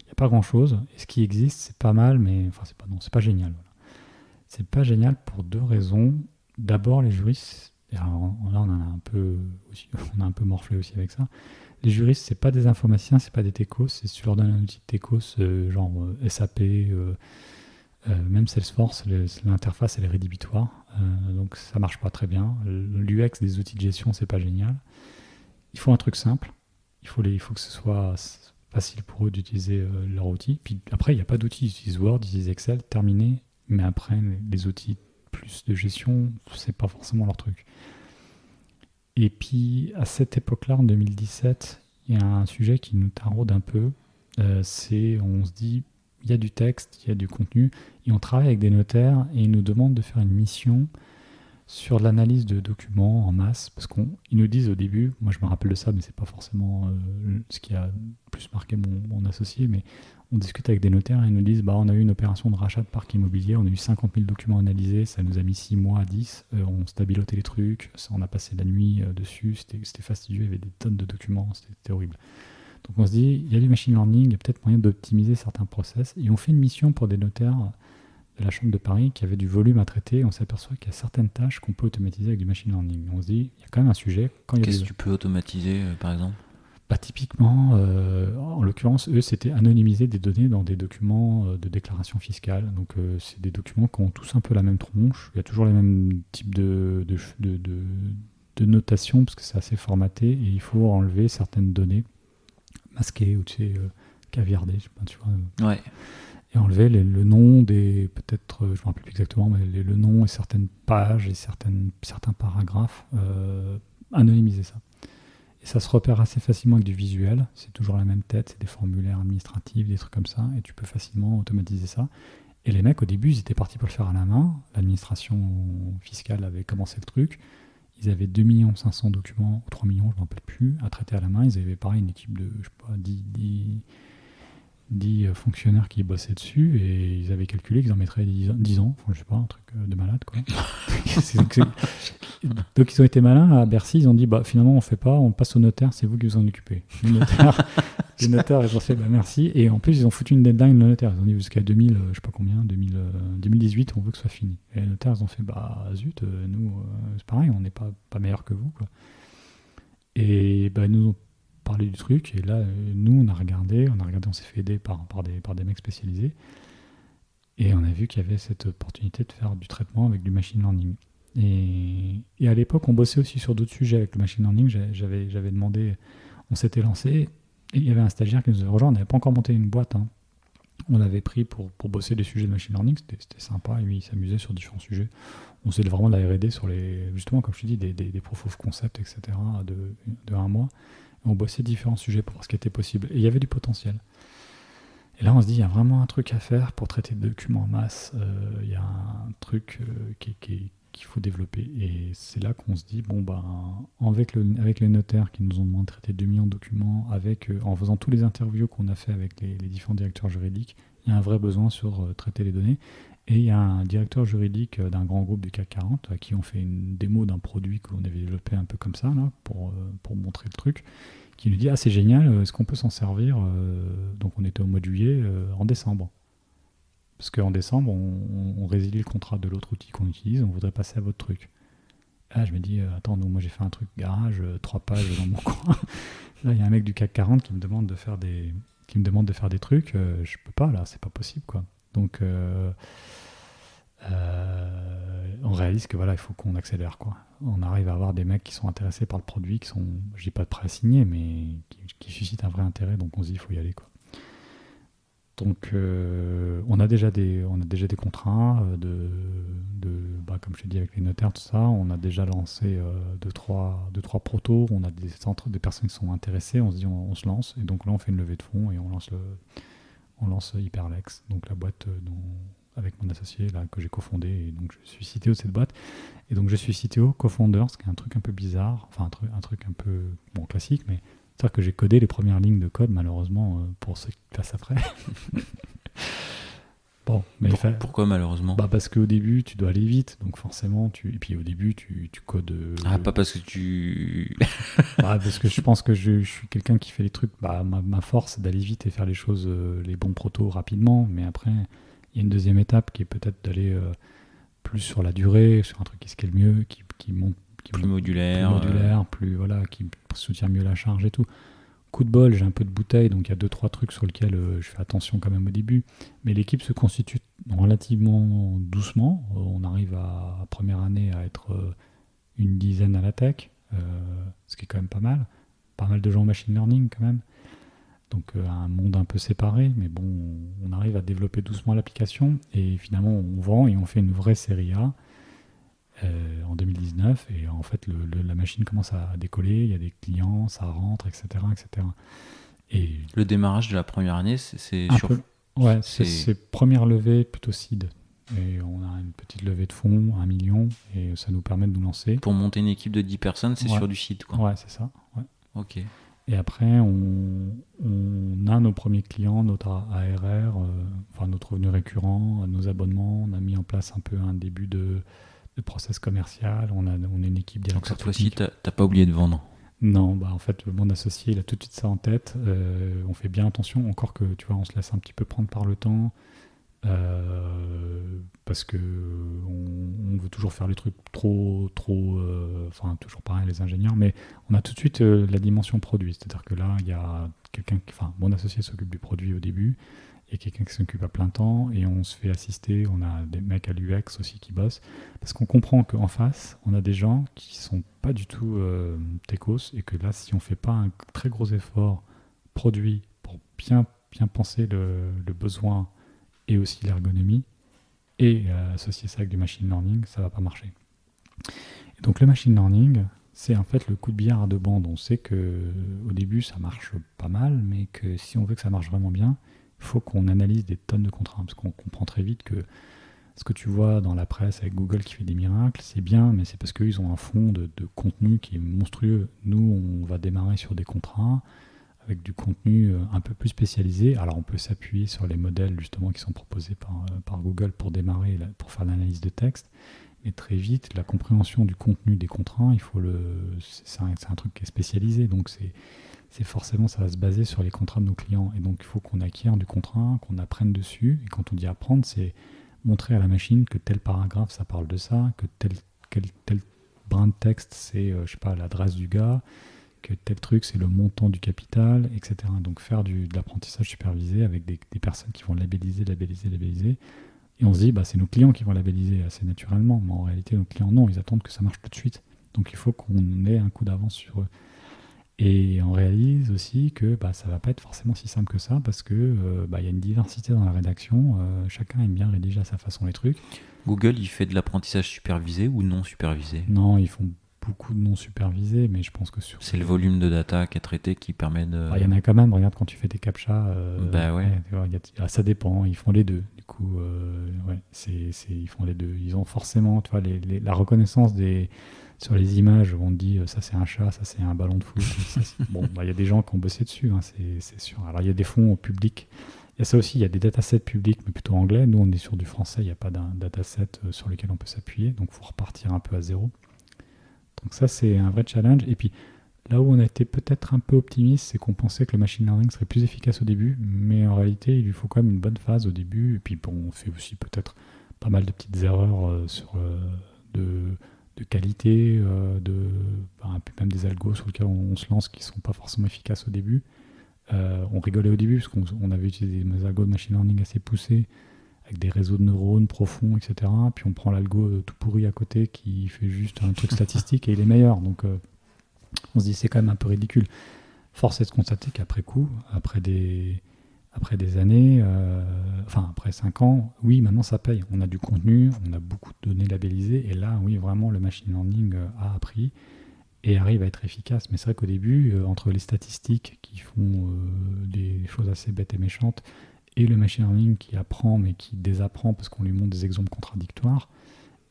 Il y a pas grand-chose. Et ce qui existe, c'est pas mal, mais enfin, c'est pas génial. Voilà. C'est pas génial pour 2 raisons. D'abord, les juristes, et alors, là on en a un peu aussi, on a un peu morflé aussi avec ça. Les juristes, c'est pas des informaticiens, c'est pas des techos. Si tu leur donnes un outil de techos, genre SAP, même Salesforce, l'interface elle est rédhibitoire, donc ça marche pas très bien. L'UX des outils de gestion, c'est pas génial. Il faut un truc simple. Il faut que ce soit facile pour eux d'utiliser leur outil. Puis après, il n'y a pas d'outils. Ils utilisent Word, ils utilisent Excel, terminé. Mais après, les outils plus de gestion, c'est pas forcément leur truc. Et puis, à cette époque-là, en 2017, il y a un sujet qui nous taraude un peu. On se dit, il y a du texte, il y a du contenu, et on travaille avec des notaires, et ils nous demandent de faire une mission sur l'analyse de documents en masse, parce qu'ils nous disent au début, moi je me rappelle de ça, mais c'est pas forcément ce qui a plus marqué mon associé, mais on discute avec des notaires et ils nous disent, on a eu une opération de rachat de parc immobilier, on a eu 50 000 documents analysés, ça nous a mis 6 mois à 10, on stabilotait les trucs, on a passé la nuit dessus, c'était fastidieux, il y avait des tonnes de documents, c'était horrible. Donc on se dit, il y a du machine learning, il y a peut-être moyen d'optimiser certains process, et on fait une mission pour des notaires de la Chambre de Paris qui avait du volume à traiter, et on s'aperçoit qu'il y a certaines tâches qu'on peut automatiser avec du machine learning. On se dit, il y a quand même un sujet. Qu'est-ce que tu peux automatiser, par exemple ? Typiquement, en l'occurrence, eux, c'était anonymiser des données dans des documents de déclaration fiscale. Donc, c'est des documents qui ont tous un peu la même tronche. Il y a toujours les mêmes types de notation, parce que c'est assez formaté, et il faut enlever certaines données masquées ou caviardées, je sais pas, tu vois. Ouais. Et enlever le nom des, peut-être, je ne me rappelle plus exactement, mais le nom et certaines pages et certains paragraphes, anonymiser ça. Et ça se repère assez facilement avec du visuel, c'est toujours la même tête, c'est des formulaires administratifs, des trucs comme ça, et tu peux facilement automatiser ça. Et les mecs, au début, ils étaient partis pour le faire à la main, l'administration fiscale avait commencé le truc, ils avaient 2 500 000 documents, ou 3 millions, je ne me rappelle plus, à traiter à la main, ils avaient pareil une équipe de, je sais pas, 10 fonctionnaires qui bossaient dessus, et ils avaient calculé qu'ils en mettraient 10 ans, enfin, je sais pas, un truc de malade, quoi. Donc ils ont été malins à Bercy, ils ont dit finalement on fait pas, on passe au notaire, c'est vous qui vous en occupez. Les notaires ils ont fait merci, et en plus ils ont foutu une deadline le notaire, ils ont dit jusqu'à 2000, je sais pas combien, 2018 on veut que ce soit fini. Et les notaires ils ont fait zut, nous c'est pareil, on n'est pas meilleur que vous, quoi. Et ils nous ont parlé du truc, et là nous on a regardé, on s'est fait aider par des mecs spécialisés, et on a vu qu'il y avait cette opportunité de faire du traitement avec du machine learning. Et à l'époque, on bossait aussi sur d'autres sujets avec le machine learning. J'avais demandé, on s'était lancé, et il y avait un stagiaire qui nous avait rejoint. On n'avait pas encore monté une boîte, hein. On l'avait pris pour bosser des sujets de machine learning. C'était sympa, et lui, il s'amusait sur différents sujets. On faisait vraiment de la R&D sur justement, comme je te dis, des proof of concept, etc. de 1 mois. Et on bossait différents sujets pour voir ce qui était possible. Et il y avait du potentiel. Et là, on se dit, il y a vraiment un truc à faire pour traiter de documents en masse. Il y a un truc qu'il faut développer. Et c'est là qu'on se dit, avec les notaires qui nous ont demandé de traiter 2 millions de documents, en faisant tous les interviews qu'on a fait avec les différents directeurs juridiques, il y a un vrai besoin sur traiter les données. Et il y a un directeur juridique d'un grand groupe du CAC 40 à qui on fait une démo d'un produit que l'on avait développé un peu comme ça, là, pour montrer le truc, qui nous dit c'est génial, est-ce qu'on peut s'en servir donc on était au mois de juillet, en décembre. Parce qu'en décembre, on résilie le contrat de l'autre outil qu'on utilise, on voudrait passer à votre truc. Là, je me dis, attends, moi j'ai fait un truc garage, 3 pages dans mon coin. Là, il y a un mec du CAC 40 qui me demande de faire des trucs. Je peux pas, là, c'est pas possible, quoi. Donc, on réalise que il faut qu'on accélère, quoi. On arrive à avoir des mecs qui sont intéressés par le produit, qui sont, je dis pas prêts à signer, mais qui suscitent un vrai intérêt. Donc, on se dit, il faut y aller, quoi. Donc, on a déjà des contrats comme je te dis avec les notaires, tout ça. On a déjà lancé 2-3 protos. On a des personnes qui sont intéressées. On se dit, on se lance. Et donc là, on fait une levée de fonds et on lance Hyperlex, donc la boîte avec mon associé là, que j'ai cofondé. Et donc, je suis CTO de cette boîte. Et donc, je suis CTO, co-founder, ce qui est un truc un peu bizarre. Enfin, un truc un peu classique, mais c'est-à-dire que j'ai codé les premières lignes de code, malheureusement, pour ceux qui passent après. Bon, mais Pourquoi malheureusement? parce qu'au début, tu dois aller vite, donc forcément, et puis au début, tu codes. Ah, pas parce que tu... Parce que je pense que je suis quelqu'un qui fait les trucs. Ma force, c'est d'aller vite et faire les choses, les bons protos rapidement, mais après, il y a une deuxième étape qui est peut-être d'aller plus sur la durée, sur un truc qui scale mieux, qui monte, plus modulaire. voilà, qui soutient mieux la charge et tout. Coup de bol, j'ai un peu de bouteille, donc il y a 2-3 trucs sur lesquels je fais attention quand même au début. Mais l'équipe se constitue relativement doucement. On arrive à première année à être une dizaine à la tech, ce qui est quand même pas mal. Pas mal de gens en machine learning quand même. Donc un monde un peu séparé, mais bon, on arrive à développer doucement l'application et finalement on vend et on fait une vraie série A en 2019 et en fait la machine commence à décoller, il y a des clients, ça rentre, etc. etc. Et le démarrage de la première année, c'est un sur... peu, ouais, c'est première levée plutôt seed. Et on a une petite levée de fonds, 1 million, et ça nous permet de nous lancer. Pour monter une équipe de 10 personnes, c'est sur du site, quoi. Ouais, c'est ça. Ouais. Ok. Et après, on a nos premiers clients, notre ARR, enfin notre revenu récurrent, nos abonnements. On a mis en place un peu un début de process commercial. On a une équipe Donc directeur cette fois-ci, technique. t'as pas oublié de vendre. Non, en fait, mon associé, il a tout de suite ça en tête. On fait bien attention, encore que, tu vois, on se laisse un petit peu prendre par le temps. Parce que on veut toujours faire les trucs trop, enfin toujours pareil les ingénieurs, mais on a tout de suite la dimension produit, c'est-à-dire que là il y a quelqu'un, enfin mon associé s'occupe du produit au début, il y a quelqu'un qui s'occupe à plein temps et on se fait assister, on a des mecs à l'UX aussi qui bossent, parce qu'on comprend qu'en face on a des gens qui sont pas du tout techos et que là si on fait pas un très gros effort produit pour bien penser le besoin et aussi l'ergonomie, et associer ça avec du machine learning, ça va pas marcher. Et donc le machine learning, c'est en fait le coup de billard à deux bandes. On sait que au début ça marche pas mal, mais que si on veut que ça marche vraiment bien, il faut qu'on analyse des tonnes de contraintes, parce qu'on comprend très vite que ce que tu vois dans la presse avec Google qui fait des miracles, c'est bien, mais c'est parce qu'ils ont un fond de contenu qui est monstrueux. Nous, on va démarrer sur des contrats avec du contenu un peu plus spécialisé. Alors on peut s'appuyer sur les modèles justement qui sont proposés par Google pour démarrer, pour faire l'analyse de texte, mais très vite, la compréhension du contenu des contrats, c'est un truc qui est spécialisé, donc c'est forcément, ça va se baser sur les contrats de nos clients, et donc il faut qu'on acquiert du contrat, qu'on apprenne dessus, et quand on dit apprendre, c'est montrer à la machine que tel paragraphe, ça parle de ça, que tel brin de texte, c'est, je sais pas, l'adresse du gars, que tel truc c'est le montant du capital, etc. Donc faire de l'apprentissage supervisé avec des personnes qui vont labelliser. Et on se dit, c'est nos clients qui vont labelliser assez naturellement, mais en réalité nos clients non, ils attendent que ça marche tout de suite. Donc il faut qu'on ait un coup d'avance sur eux. Et on réalise aussi que ça va pas être forcément si simple que ça, parce que y a une diversité dans la rédaction, chacun aime bien rédiger à sa façon les trucs. Google, il fait de l'apprentissage supervisé ou non supervisé? Non, ils font beaucoup de non supervisés, mais je pense que c'est le volume de data qui est traité qui permet de... Il y en a quand même, regarde quand tu fais des captcha, ça dépend, ils font les deux, du coup, ils font les deux, ils ont forcément, tu vois, la reconnaissance sur les images, on te dit ça c'est un chat, ça c'est un ballon de foot, il y a des gens qui ont bossé dessus, hein, c'est sûr. Alors il y a des fonds publics, il y a ça aussi, il y a des datasets publics, mais plutôt anglais, nous on est sur du français, il n'y a pas d'un dataset sur lequel on peut s'appuyer, donc il faut repartir un peu à zéro. Donc ça, c'est un vrai challenge. Et puis, là où on a été peut-être un peu optimiste, c'est qu'on pensait que le machine learning serait plus efficace au début, mais en réalité, il lui faut quand même une bonne phase au début. Et puis, on fait aussi peut-être pas mal de petites erreurs de qualité, puis même des algos sur lesquels on se lance qui ne sont pas forcément efficaces au début. On rigolait au début parce qu'on avait utilisé des algos de machine learning assez poussés, avec des réseaux de neurones profonds, etc. Puis on prend l'algo tout pourri à côté qui fait juste un truc statistique et il est meilleur. Donc on se dit c'est quand même un peu ridicule. Force est de constater qu'après coup, après des années, après 5 ans, oui, maintenant ça paye. On a du contenu, on a beaucoup de données labellisées et là, oui, vraiment, le machine learning a appris et arrive à être efficace. Mais c'est vrai qu'au début, entre les statistiques qui font des choses assez bêtes et méchantes, et le machine learning qui apprend mais qui désapprend parce qu'on lui montre des exemples contradictoires,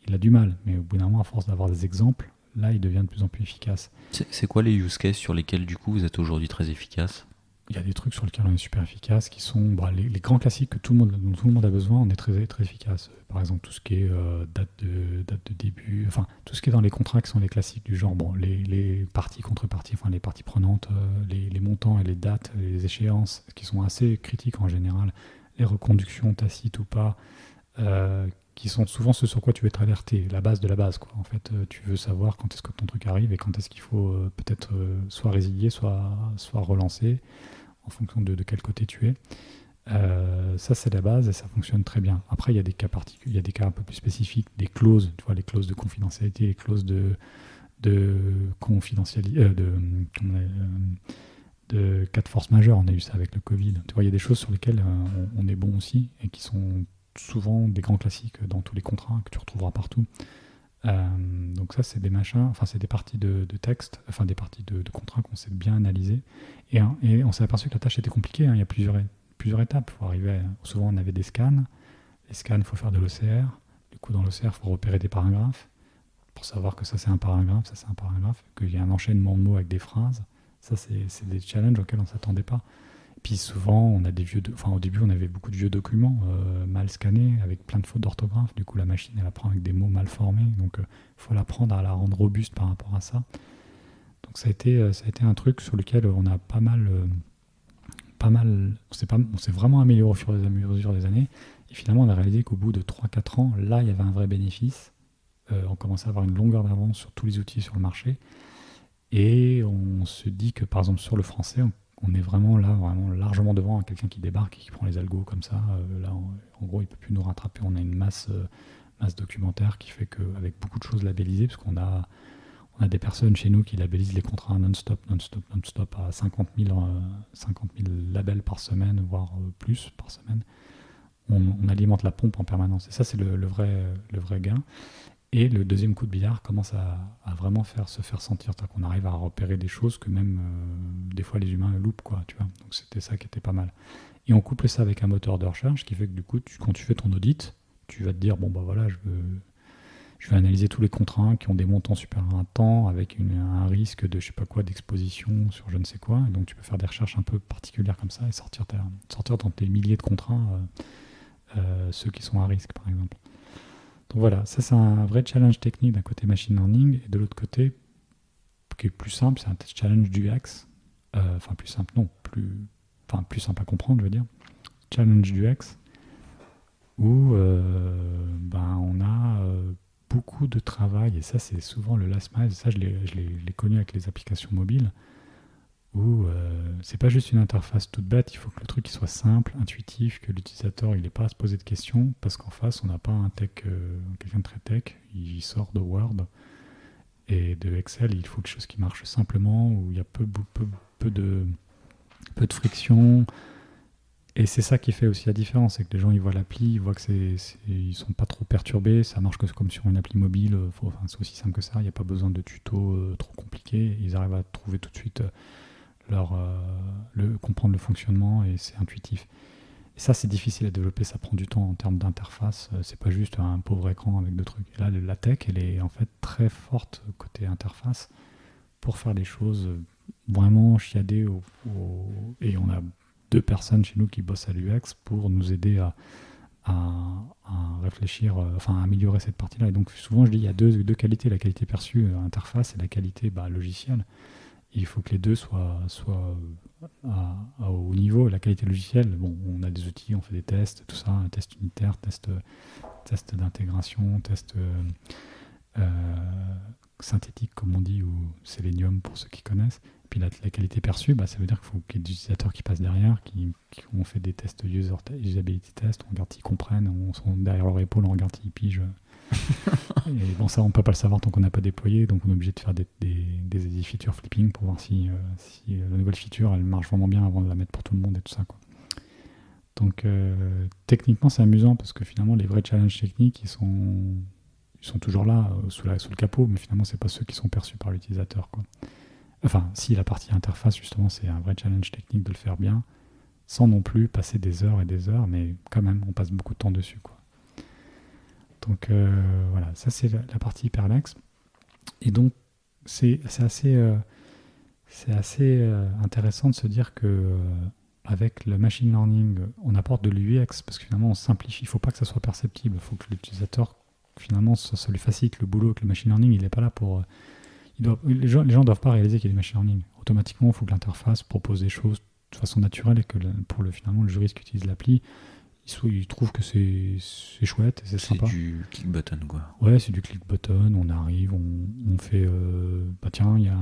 il a du mal. Mais au bout d'un moment, à force d'avoir des exemples, là, il devient de plus en plus efficace. C'est quoi les use cases sur lesquels, du coup, vous êtes aujourd'hui très efficace ? il y a des trucs sur lesquels on est super efficace qui sont les grands classiques dont tout le monde a besoin, on est très, très efficace. Par exemple, tout ce qui est date de début, enfin, tout ce qui est dans les contrats qui sont les classiques du genre, les parties contreparties, enfin, les parties prenantes, les montants et les dates, les échéances, qui sont assez critiques en général, les reconductions tacites ou pas, qui sont souvent ce sur quoi tu veux être alerté, la base de la base, quoi. En fait, tu veux savoir quand est-ce que ton truc arrive et quand est-ce qu'il faut peut-être soit résilier, soit relancer en fonction de quel côté tu es. Ça, c'est la base et ça fonctionne très bien. Après, il y a des cas particuliers, il y a des cas un peu plus spécifiques, des clauses, tu vois, les clauses de confidentialité, les clauses de confidentialité, de cas de force majeure. On a eu ça avec le Covid. Tu vois, il y a des choses sur lesquelles on est bon aussi et qui sont souvent des grands classiques dans tous les contrats que tu retrouveras partout. Donc ça, c'est des machins, enfin c'est des parties de texte, enfin des parties de contrats qu'on sait bien analyser. Et on s'est aperçu que la tâche était compliquée, hein. Il y a plusieurs étapes. Faut arriver souvent, on avait des scans. Les scans, il faut faire de l'OCR. Du coup, dans l'OCR, il faut repérer des paragraphes pour savoir que ça, c'est un paragraphe, ça, c'est un paragraphe, qu'il y a un enchaînement de mots avec des phrases. Ça, c'est des challenges auxquels on ne s'attendait pas. Puis souvent, on a au début, on avait beaucoup de vieux documents mal scannés avec plein de fautes d'orthographe. Du coup, la machine, elle apprend avec des mots mal formés. Donc, il faut l'apprendre à la rendre robuste par rapport à ça. Donc, ça a été un truc sur lequel on a on s'est vraiment amélioré au fur et à mesure des années. Et finalement, on a réalisé qu'au bout de 3-4 ans, là, il y avait un vrai bénéfice. On commençait à avoir une longueur d'avance sur tous les outils sur le marché. Et on se dit que, par exemple, sur le français, on est vraiment là, vraiment largement devant quelqu'un qui débarque et qui prend les algos comme ça. Là, en gros, il ne peut plus nous rattraper. On a une masse documentaire qui fait qu'avec beaucoup de choses labellisées, parce qu'on a des personnes chez nous qui labellisent les contrats non-stop à 50 000 labels par semaine, voire plus par semaine. On alimente la pompe en permanence. Et ça, c'est le vrai gain. Et le deuxième coup de billard commence à vraiment se faire sentir. C'est-à-dire qu'on arrive à repérer des choses que même des fois les humains loupent, quoi, tu vois. Donc c'était ça qui était pas mal. Et on couple ça avec un moteur de recherche qui fait que du coup, quand tu fais ton audit, tu vas te dire, bon bah voilà, je vais analyser tous les contrats qui ont des montants supérieurs à un temps avec un risque de je sais pas quoi d'exposition sur je ne sais quoi. Et donc tu peux faire des recherches un peu particulières comme ça et sortir dans tes milliers de contrats ceux qui sont à risque, par exemple. Donc voilà, ça c'est un vrai challenge technique d'un côté machine learning, et de l'autre côté, qui est plus simple, c'est un challenge d'UX. Enfin plus simple, non, plus simple à comprendre, je veux dire. Challenge d'UX, où on a beaucoup de travail, et ça c'est souvent le last mile, ça je l'ai connu avec les applications mobiles, où c'est pas juste une interface toute bête, il faut que le truc il soit simple, intuitif, que l'utilisateur il n'ait pas à se poser de questions, parce qu'en face on n'a pas un tech, quelqu'un de très tech, il sort de Word et de Excel, il faut quelque chose qui marche simplement, où il y a peu de friction. Et c'est ça qui fait aussi la différence, c'est que les gens ils voient l'appli, ils voient que ils sont pas trop perturbés, ça marche comme sur une appli mobile, c'est aussi simple que ça, il n'y a pas besoin de tutos trop compliqués, ils arrivent à trouver tout de suite comprendre le fonctionnement, et c'est intuitif. Et ça, c'est difficile à développer, ça prend du temps en termes d'interface, c'est pas juste un pauvre écran avec deux trucs. Et là, la tech, elle est en fait très forte côté interface pour faire des choses vraiment chiadées, et on a 2 personnes chez nous qui bossent à l'UX pour nous aider à réfléchir, à améliorer cette partie-là. Et donc souvent, je dis, il y a deux qualités, la qualité perçue interface et la qualité logicielle. Il faut que les deux soient à haut niveau. La qualité logicielle, on a des outils, on fait des tests, tout ça, test unitaire, test d'intégration, test synthétique, comme on dit, ou Selenium pour ceux qui connaissent. Et puis la qualité perçue, ça veut dire qu'il faut qu'il y ait des utilisateurs qui passent derrière, qui ont fait des tests usability test, on regarde s'ils comprennent, on sont derrière leur épaule, on regarde s'ils pigent. Et ça, on ne peut pas le savoir tant qu'on n'a pas déployé, donc on est obligé de faire des feature flipping pour voir si la nouvelle feature elle marche vraiment bien avant de la mettre pour tout le monde et tout ça, quoi. Donc techniquement c'est amusant parce que finalement les vrais challenges techniques ils sont toujours là sous le capot, mais finalement c'est pas ceux qui sont perçus par l'utilisateur, quoi. Enfin, si la partie interface justement c'est un vrai challenge technique de le faire bien, sans non plus passer des heures et des heures, mais quand même on passe beaucoup de temps dessus, quoi. Donc voilà, ça c'est la partie hyperlex. Et donc c'est assez C'est assez intéressant de se dire que avec le machine learning, on apporte de l'UX parce que finalement on simplifie. Il ne faut pas que ça soit perceptible. Il faut que l'utilisateur, finalement, ça lui facilite le boulot. Que le machine learning, il n'est pas là pour. Les gens ne doivent pas réaliser qu'il y a du machine learning. Automatiquement, il faut que l'interface propose des choses de façon naturelle et que pour finalement le juriste qui utilise l'appli, il trouve que c'est chouette et c'est sympa. C'est du click button, quoi. Ouais, c'est du click button, on arrive, on fait... bah tiens, il y a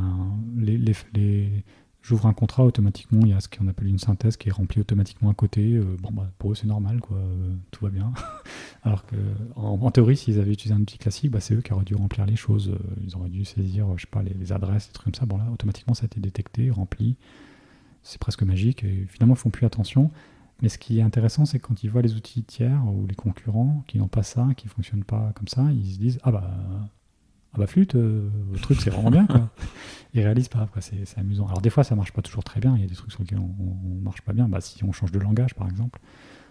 j'ouvre un contrat automatiquement, il y a ce qu'on appelle une synthèse qui est remplie automatiquement à côté. Bon, bah, pour eux, c'est normal, quoi, tout va bien. Alors que, en théorie, s'ils avaient utilisé un outil classique, bah, c'est eux qui auraient dû remplir les choses. Ils auraient dû saisir, je sais pas, les adresses, des trucs comme ça. Bon, là, automatiquement, ça a été détecté, rempli. C'est presque magique. Et finalement, ils font plus attention. Mais ce qui est intéressant, c'est quand ils voient les outils tiers ou les concurrents qui n'ont pas ça, qui ne fonctionnent pas comme ça, ils se disent ah bah flûte, votre truc c'est vraiment bien, quoi. Ils réalisent pas, quoi. C'est amusant. Alors des fois ça marche pas toujours très bien, il y a des trucs sur lesquels on marche pas bien. Bah, si on change de langage par exemple,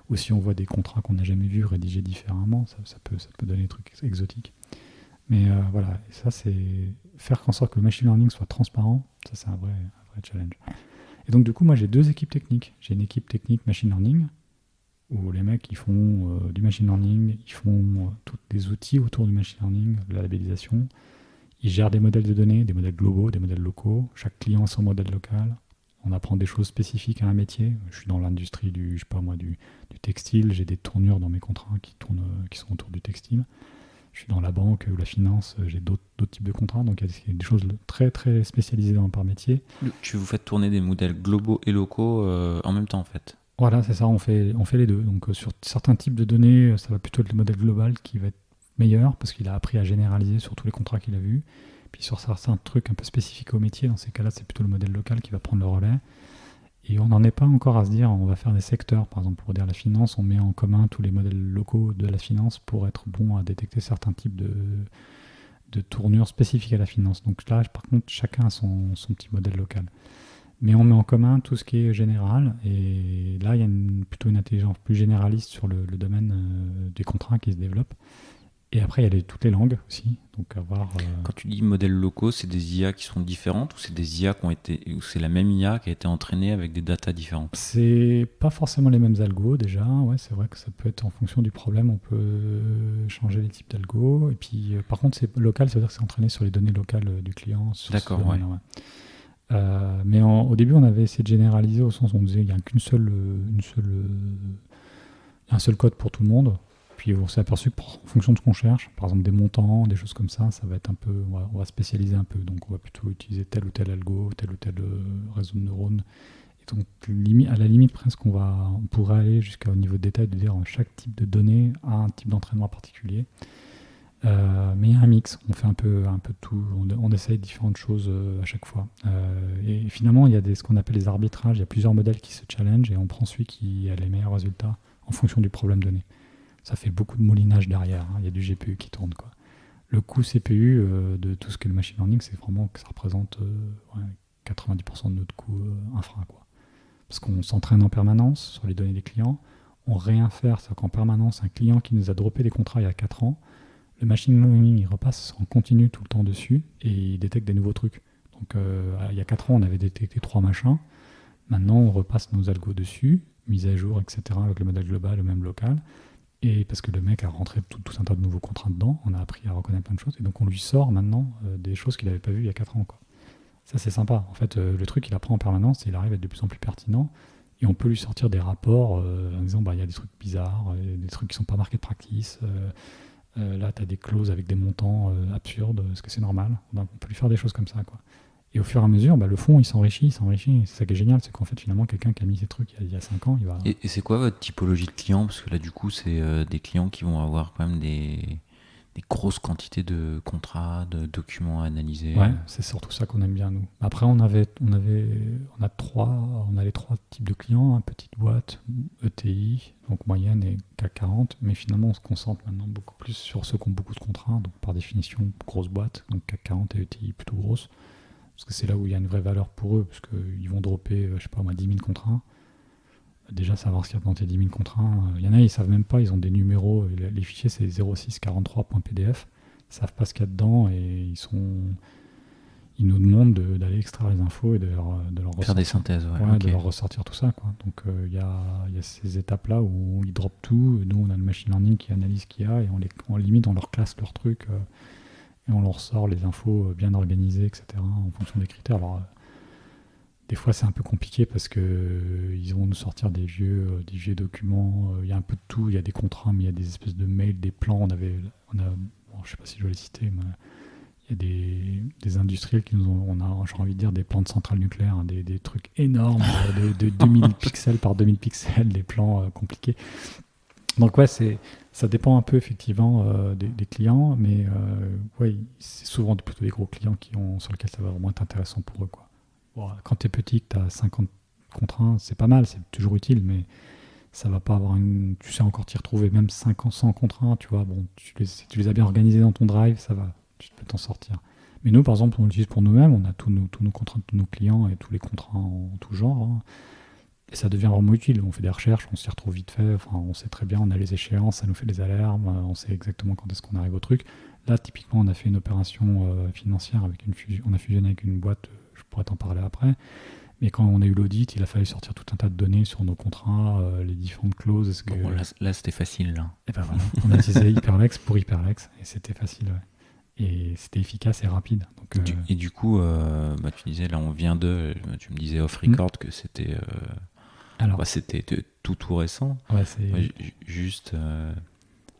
ou si on voit des contrats qu'on n'a jamais vus rédigés différemment, ça peut donner des trucs exotiques. Mais voilà, et ça c'est faire en sorte que le machine learning soit transparent, ça c'est un vrai challenge. Et donc du coup moi j'ai deux équipes techniques. J'ai une équipe technique machine learning, où les mecs ils font du machine learning, ils font tous des outils autour du machine learning, de la labellisation, ils gèrent des modèles de données, des modèles globaux, des modèles locaux, chaque client a son modèle local, on apprend des choses spécifiques à un métier. Je suis dans l'industrie du textile, j'ai des tournures dans mes contrats qui sont autour du textile. Je suis dans la banque ou la finance, j'ai d'autres types de contrats, donc il y a des choses très très spécialisées par métier. Vous faites tourner des modèles globaux et locaux en même temps en fait. Voilà, c'est ça, on fait les deux. Donc sur certains types de données, ça va plutôt être le modèle global qui va être meilleur parce qu'il a appris à généraliser sur tous les contrats qu'il a vus. Puis sur certains trucs un peu spécifiques au métier, dans ces cas-là, c'est plutôt le modèle local qui va prendre le relais. Et on n'en est pas encore à se dire, on va faire des secteurs. Par exemple, pour dire la finance, on met en commun tous les modèles locaux de la finance pour être bon à détecter certains types de tournures spécifiques à la finance. Donc là, par contre, chacun a son petit modèle local. Mais on met en commun tout ce qui est général, et là il y a plutôt une intelligence plus généraliste sur le domaine des contrats qui se développe. Et après il y a toutes les langues aussi, donc avoir... Quand tu dis modèles locaux, c'est des IA qui sont différentes, ou c'est des IA ou c'est la même IA qui a été entraînée avec des datas différentes? C'est pas forcément les mêmes algos déjà, ouais, c'est vrai que ça peut être en fonction du problème, on peut changer les types d'algos, et puis par contre c'est local, ça veut dire que c'est entraîné sur les données locales du client. D'accord, ouais. Mais au début, on avait essayé de généraliser au sens où on disait qu'il n'y a un seul code pour tout le monde. Puis on s'est aperçu que en fonction de ce qu'on cherche, par exemple des montants, des choses comme ça va être un peu, on va spécialiser un peu. Donc on va plutôt utiliser tel ou tel algo, tel ou tel réseau de neurones. Et donc à la limite presque, on pourrait aller jusqu'au niveau de détail de dire chaque type de données a un type d'entraînement particulier. Mais il y a un mix, on fait un peu de tout, on essaye différentes choses à chaque fois. Et finalement, il y a ce qu'on appelle les arbitrages, il y a plusieurs modèles qui se challengent et on prend celui qui a les meilleurs résultats en fonction du problème donné. Ça fait beaucoup de moulinage derrière, hein. Il y a du GPU qui tourne, quoi. Le coût CPU de tout ce que le machine learning, c'est vraiment que ça représente 90% de notre coût infra, quoi. Parce qu'on s'entraîne en permanence sur les données des clients, on réinfère, c'est-à-dire qu'en permanence, un client qui nous a droppé des contrats il y a 4 ans, le machine learning, il repasse en continu tout le temps dessus et il détecte des nouveaux trucs. Donc il y a 4 ans, on avait détecté 3 machins. Maintenant, on repasse nos algos dessus, mise à jour, etc., avec le modèle global, le même local. Et parce que le mec a rentré tout un tas de nouveaux contrats dedans, on a appris à reconnaître plein de choses. Et donc on lui sort maintenant des choses qu'il n'avait pas vues il y a 4 ans, quoi. Ça, c'est sympa. En fait, le truc, il apprend en permanence et il arrive à être de plus en plus pertinent. Et on peut lui sortir des rapports en disant, il y a des trucs bizarres, des trucs qui ne sont pas marqués de practice. Là, tu as des clauses avec des montants absurdes. Est-ce que c'est normal? On peut lui faire des choses comme ça, quoi. Et au fur et à mesure, le fond, il s'enrichit. C'est ça qui est génial, c'est qu'en fait, finalement, quelqu'un qui a mis ces trucs il y a 5 ans, il va... Et c'est quoi votre typologie de clients? Parce que là, du coup, c'est des clients qui vont avoir quand même des grosses quantités de contrats, de documents à analyser. Ouais, c'est surtout ça qu'on aime bien, nous. Après, on a les 3 types de clients, hein, petite boîte, ETI, donc moyenne et CAC 40, mais finalement, on se concentre maintenant beaucoup plus sur ceux qui ont beaucoup de contrats, donc par définition, grosse boîte, donc CAC 40 et ETI plutôt grosses, parce que c'est là où il y a une vraie valeur pour eux, parce qu'ils vont dropper, 10 000 contrats. Déjà, savoir ce qu'il y a dans tes 10 000 contrats. Il y en a, ils ne savent même pas, ils ont des numéros. Les fichiers, c'est 0643.pdf. Ils ne savent pas ce qu'il y a dedans et ils ils nous demandent d'aller extraire les infos et de leur Faire des synthèses, de leur ressortir tout ça, quoi. Donc il y a ces étapes-là où ils droppent tout. Nous, on a le machine learning qui analyse ce qu'il y a et on leur classe leur truc et on leur sort les infos bien organisées, etc. en fonction des critères. Alors, des fois, c'est un peu compliqué parce que ils vont nous sortir des vieux documents. Il y a un peu de tout. Il y a des contrats, mais il y a des espèces de mails, des plans. Bon, je sais pas si je dois les citer, mais il y a des industriels qui nous ont, j'ai envie de dire, des plans de centrales nucléaires, hein, des trucs énormes, de 2000 pixels par 2000 pixels, des plans compliqués. Donc ouais, ça dépend un peu effectivement des clients, mais ouais, c'est souvent plutôt des gros clients sur lesquels ça va vraiment être intéressant pour eux, quoi. Bon, quand tu es petit, que tu as 50 contraintes, c'est pas mal, c'est toujours utile, mais ça va pas avoir tu sais encore t'y retrouver, même 500 contraintes, tu vois, bon, si tu les as bien organisées dans ton drive, ça va, tu peux t'en sortir. Mais nous, par exemple, on l'utilise pour nous-mêmes, on a tous nos contraintes de nos clients et tous les contrats en tout genre, hein, et ça devient vraiment utile. On fait des recherches, on s'y retrouve vite fait, enfin, on sait très bien, on a les échéances, ça nous fait des alarmes, on sait exactement quand est-ce qu'on arrive au truc. Là, typiquement, on a fait une opération financière on a fusionné avec une boîte, je pourrais t'en parler après. Mais quand on a eu l'audit, il a fallu sortir tout un tas de données sur nos contrats, les différentes clauses. Bon, là, c'était facile. Là. Et ben voilà, on a utilisé Hyperlex pour Hyperlex et c'était facile. Ouais. Et c'était efficace et rapide. Donc, et du coup, tu disais, là, on vient tu me disais off record que c'était, c'était tout récent. Ouais, juste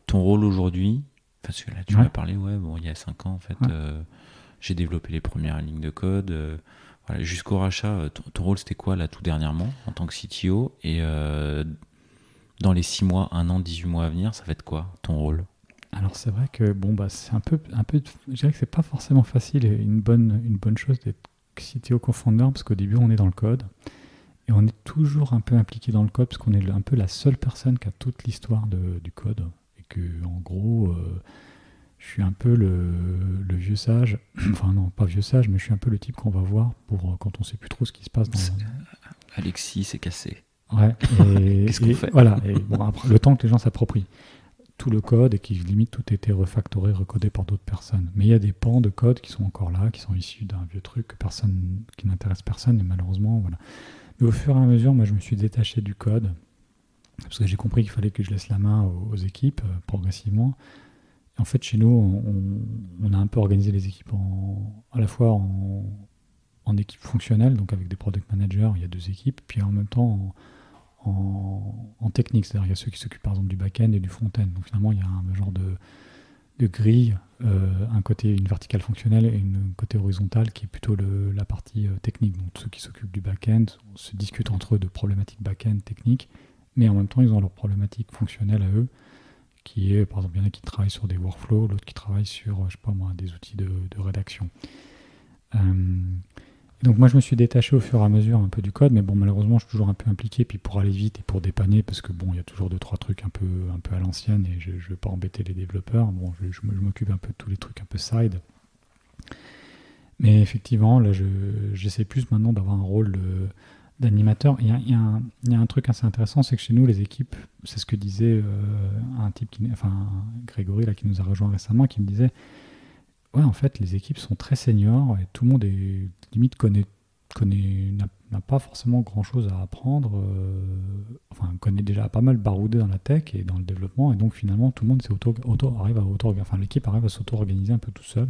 ton rôle aujourd'hui, parce que là, tu m'as parlé, il y a 5 ans, en fait, j'ai développé les premières lignes de code. Voilà, jusqu'au rachat, ton rôle c'était quoi là tout dernièrement en tant que CTO et dans les 6 mois, 1 an, 18 mois à venir, ça va être quoi ton rôle? Alors c'est vrai que c'est un peu, je dirais que c'est pas forcément facile et une bonne chose d'être CTO co-founder parce qu'au début on est dans le code et on est toujours un peu impliqué dans le code parce qu'on est un peu la seule personne qui a toute l'histoire du code et que en gros je suis un peu le vieux sage, enfin non, pas vieux sage, mais je suis un peu le type qu'on va voir pour quand on sait plus trop ce qui se passe. Alexis s'est cassé. Ouais. Qu'est-ce qu'on fait? Voilà. Et après, le temps que les gens s'approprient tout le code et qui limite tout a été refactoré, recodé par d'autres personnes. Mais il y a des pans de code qui sont encore là, qui sont issus d'un vieux truc qui n'intéresse personne et malheureusement, voilà. Mais au fur et à mesure, moi, je me suis détaché du code parce que j'ai compris qu'il fallait que je laisse la main aux équipes progressivement. En fait, chez nous, on a un peu organisé les équipes à la fois en équipe fonctionnelle, donc avec des product managers, il y a 2 équipes, puis en même temps en technique, c'est-à-dire il y a ceux qui s'occupent par exemple du back-end et du front-end. Donc finalement, il y a un genre de grille, une verticale fonctionnelle et une côté horizontale qui est plutôt la partie technique. Donc ceux qui s'occupent du back-end se discutent entre eux de problématiques back-end techniques, mais en même temps, ils ont leurs problématiques fonctionnelles à eux, qui est, par exemple, il y en a qui travaillent sur des workflows, l'autre qui travaille sur, je sais pas moi, des outils de rédaction. Donc moi, je me suis détaché au fur et à mesure un peu du code, mais bon, malheureusement, je suis toujours un peu impliqué, puis pour aller vite et pour dépanner, parce que bon, il y a toujours 2-3 trucs un peu à l'ancienne, et je ne vais pas embêter les développeurs. Bon, je m'occupe un peu de tous les trucs un peu side. Mais effectivement, là, j'essaie plus maintenant d'avoir un rôle d'animateur. Il y a un truc assez intéressant, c'est que chez nous, les équipes, c'est ce que disait un type, Grégory, là, qui nous a rejoint récemment, qui me disait, ouais, en fait, les équipes sont très seniors et tout le monde est limite n'a pas forcément grand-chose à apprendre, connaît déjà pas mal baroudé dans la tech et dans le développement, et donc finalement, tout le monde l'équipe arrive à s'auto-organiser un peu tout seul,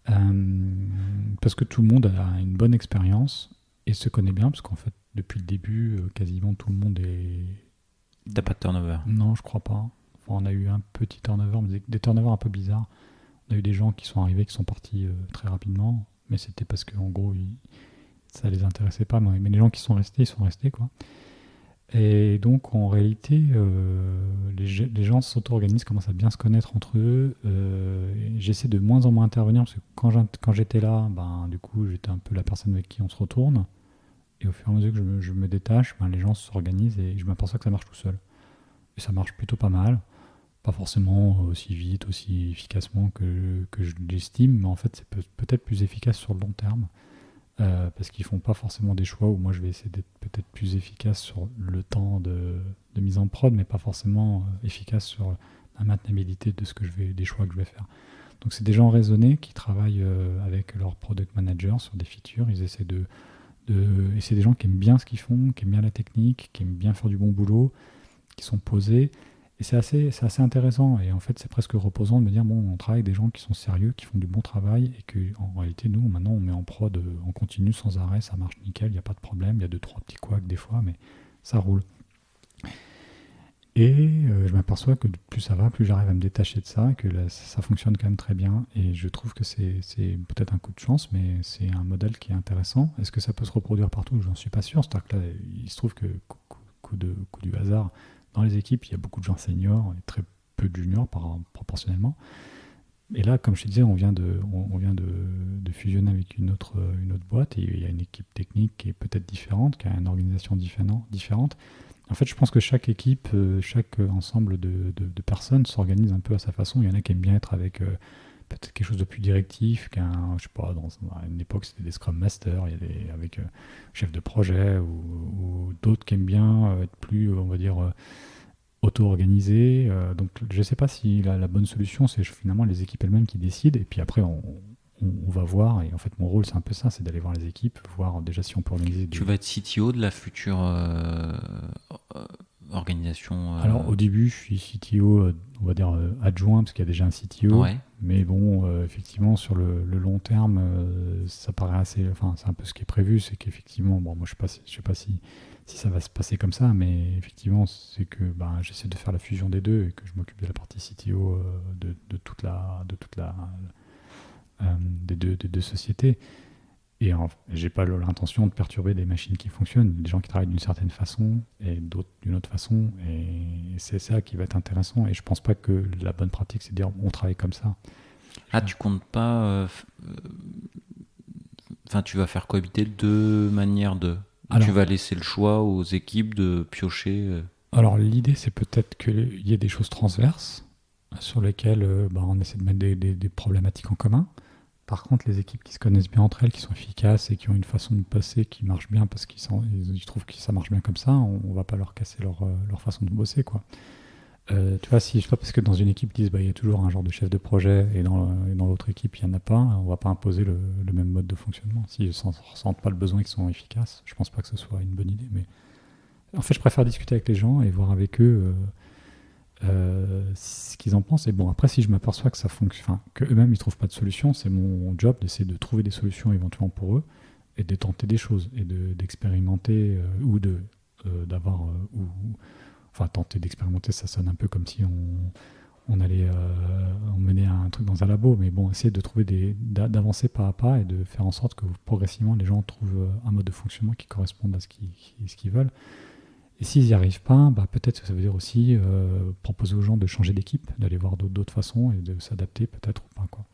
parce que tout le monde a une bonne expérience et se connaît bien, parce qu'en fait, depuis le début, quasiment tout le monde est... T'as pas de turnover? Non, je crois pas. On a eu un petit turnover, mais des turnovers un peu bizarres. On a eu des gens qui sont arrivés, qui sont partis très rapidement, mais c'était parce qu'en gros, ça les intéressait pas. Mais les gens qui sont restés, ils sont restés, quoi. Et donc, en réalité, les gens s'auto-organisent, commencent à bien se connaître entre eux. J'essaie de moins en moins intervenir, parce que quand j'étais là, du coup, j'étais un peu la personne avec qui on se retourne. Et au fur et à mesure que je me détache, les gens s'organisent et je m'aperçois que ça marche tout seul. Et ça marche plutôt pas mal. Pas forcément aussi vite, aussi efficacement que je l'estime, mais en fait, c'est peut-être plus efficace sur le long terme. Parce qu'ils font pas forcément des choix où moi je vais essayer d'être peut-être plus efficace sur le temps de mise en prod, mais pas forcément efficace sur la maintenabilité des choix que je vais faire. Donc c'est des gens raisonnés qui travaillent avec leur product manager sur des features. Ils essaient et c'est des gens qui aiment bien ce qu'ils font, qui aiment bien la technique, qui aiment bien faire du bon boulot, qui sont posés. Et c'est assez intéressant. Et en fait, c'est presque reposant de me dire, bon, on travaille avec des gens qui sont sérieux, qui font du bon travail, et qu'en réalité, nous, maintenant, on met en prod, on continue sans arrêt, ça marche nickel, il n'y a pas de problème. Il y a 2-3 petits couacs des fois, mais ça roule. Et je m'aperçois que plus ça va, plus j'arrive à me détacher de ça, que ça fonctionne quand même très bien. Et je trouve que c'est peut-être un coup de chance, mais c'est un modèle qui est intéressant. Est-ce que ça peut se reproduire partout? J'en suis pas sûr. C'est-à-dire que là, il se trouve que, coup du hasard, dans les équipes, il y a beaucoup de gens seniors et très peu de juniors proportionnellement. Et là, comme je te disais, on vient de fusionner avec une autre boîte, et il y a une équipe technique qui est peut-être différente, qui a une organisation différente. En fait, je pense que chaque équipe, chaque ensemble de personnes s'organise un peu à sa façon. Il y en a qui aiment bien être avec peut-être quelque chose de plus directif, je sais pas, à une époque c'était des Scrum Masters, il y a avec chef de projet, ou d'autres qui aiment bien être plus, on va dire, auto-organisés. Donc je sais pas si la bonne solution, c'est finalement les équipes elles-mêmes qui décident, et puis après on va voir, et en fait mon rôle c'est un peu ça, c'est d'aller voir les équipes, voir déjà si on peut organiser Tu vas être CTO de la future organisation Alors au début je suis CTO, on va dire adjoint, parce qu'il y a déjà un CTO, ouais. mais bon, effectivement sur le long terme, ça paraît assez, enfin c'est un peu ce qui est prévu, c'est qu'effectivement, bon moi je sais pas si ça va se passer comme ça, mais effectivement c'est que j'essaie de faire la fusion des deux, et que je m'occupe de la partie CTO de toute la des deux sociétés. Et j'ai pas l'intention de perturber des machines qui fonctionnent, des gens qui travaillent d'une certaine façon et d'autres d'une autre façon, et c'est ça qui va être intéressant. Et je pense pas que la bonne pratique c'est de dire on travaille comme ça. Tu comptes pas tu vas faire cohabiter deux manières tu vas laisser le choix aux équipes de piocher Alors l'idée c'est peut-être qu'il y ait des choses transverses sur lesquelles on essaie de mettre des problématiques en commun. Par contre, les équipes qui se connaissent bien entre elles, qui sont efficaces et qui ont une façon de passer qui marche bien parce qu'ils trouvent que ça marche bien comme ça, on va pas leur casser leur façon de bosser, quoi. Tu vois, si je sais pas, parce que dans une équipe ils disent il y a toujours un genre de chef de projet, et dans l'autre équipe il y en a pas, on va pas imposer le même mode de fonctionnement. S'ils ne ressentent pas le besoin et qu'ils sont efficaces, je pense pas que ce soit une bonne idée. Mais en fait, je préfère discuter avec les gens et voir avec eux ce qu'ils en pensent. Et bon, après, si je m'aperçois que ça fonctionne, que eux-mêmes ils trouvent pas de solution, c'est mon job d'essayer de trouver des solutions éventuellement pour eux, et de tenter des choses, et d'expérimenter, ou d'avoir tenter d'expérimenter, ça sonne un peu comme si on allait emmener un truc dans un labo, mais bon, essayer de trouver d'avancer pas à pas, et de faire en sorte que progressivement les gens trouvent un mode de fonctionnement qui corresponde à ce qu'ils veulent. Et s'ils n'y arrivent pas, peut-être que ça veut dire aussi proposer aux gens de changer d'équipe, d'aller voir d'autres façons, et de s'adapter peut-être ou pas, quoi.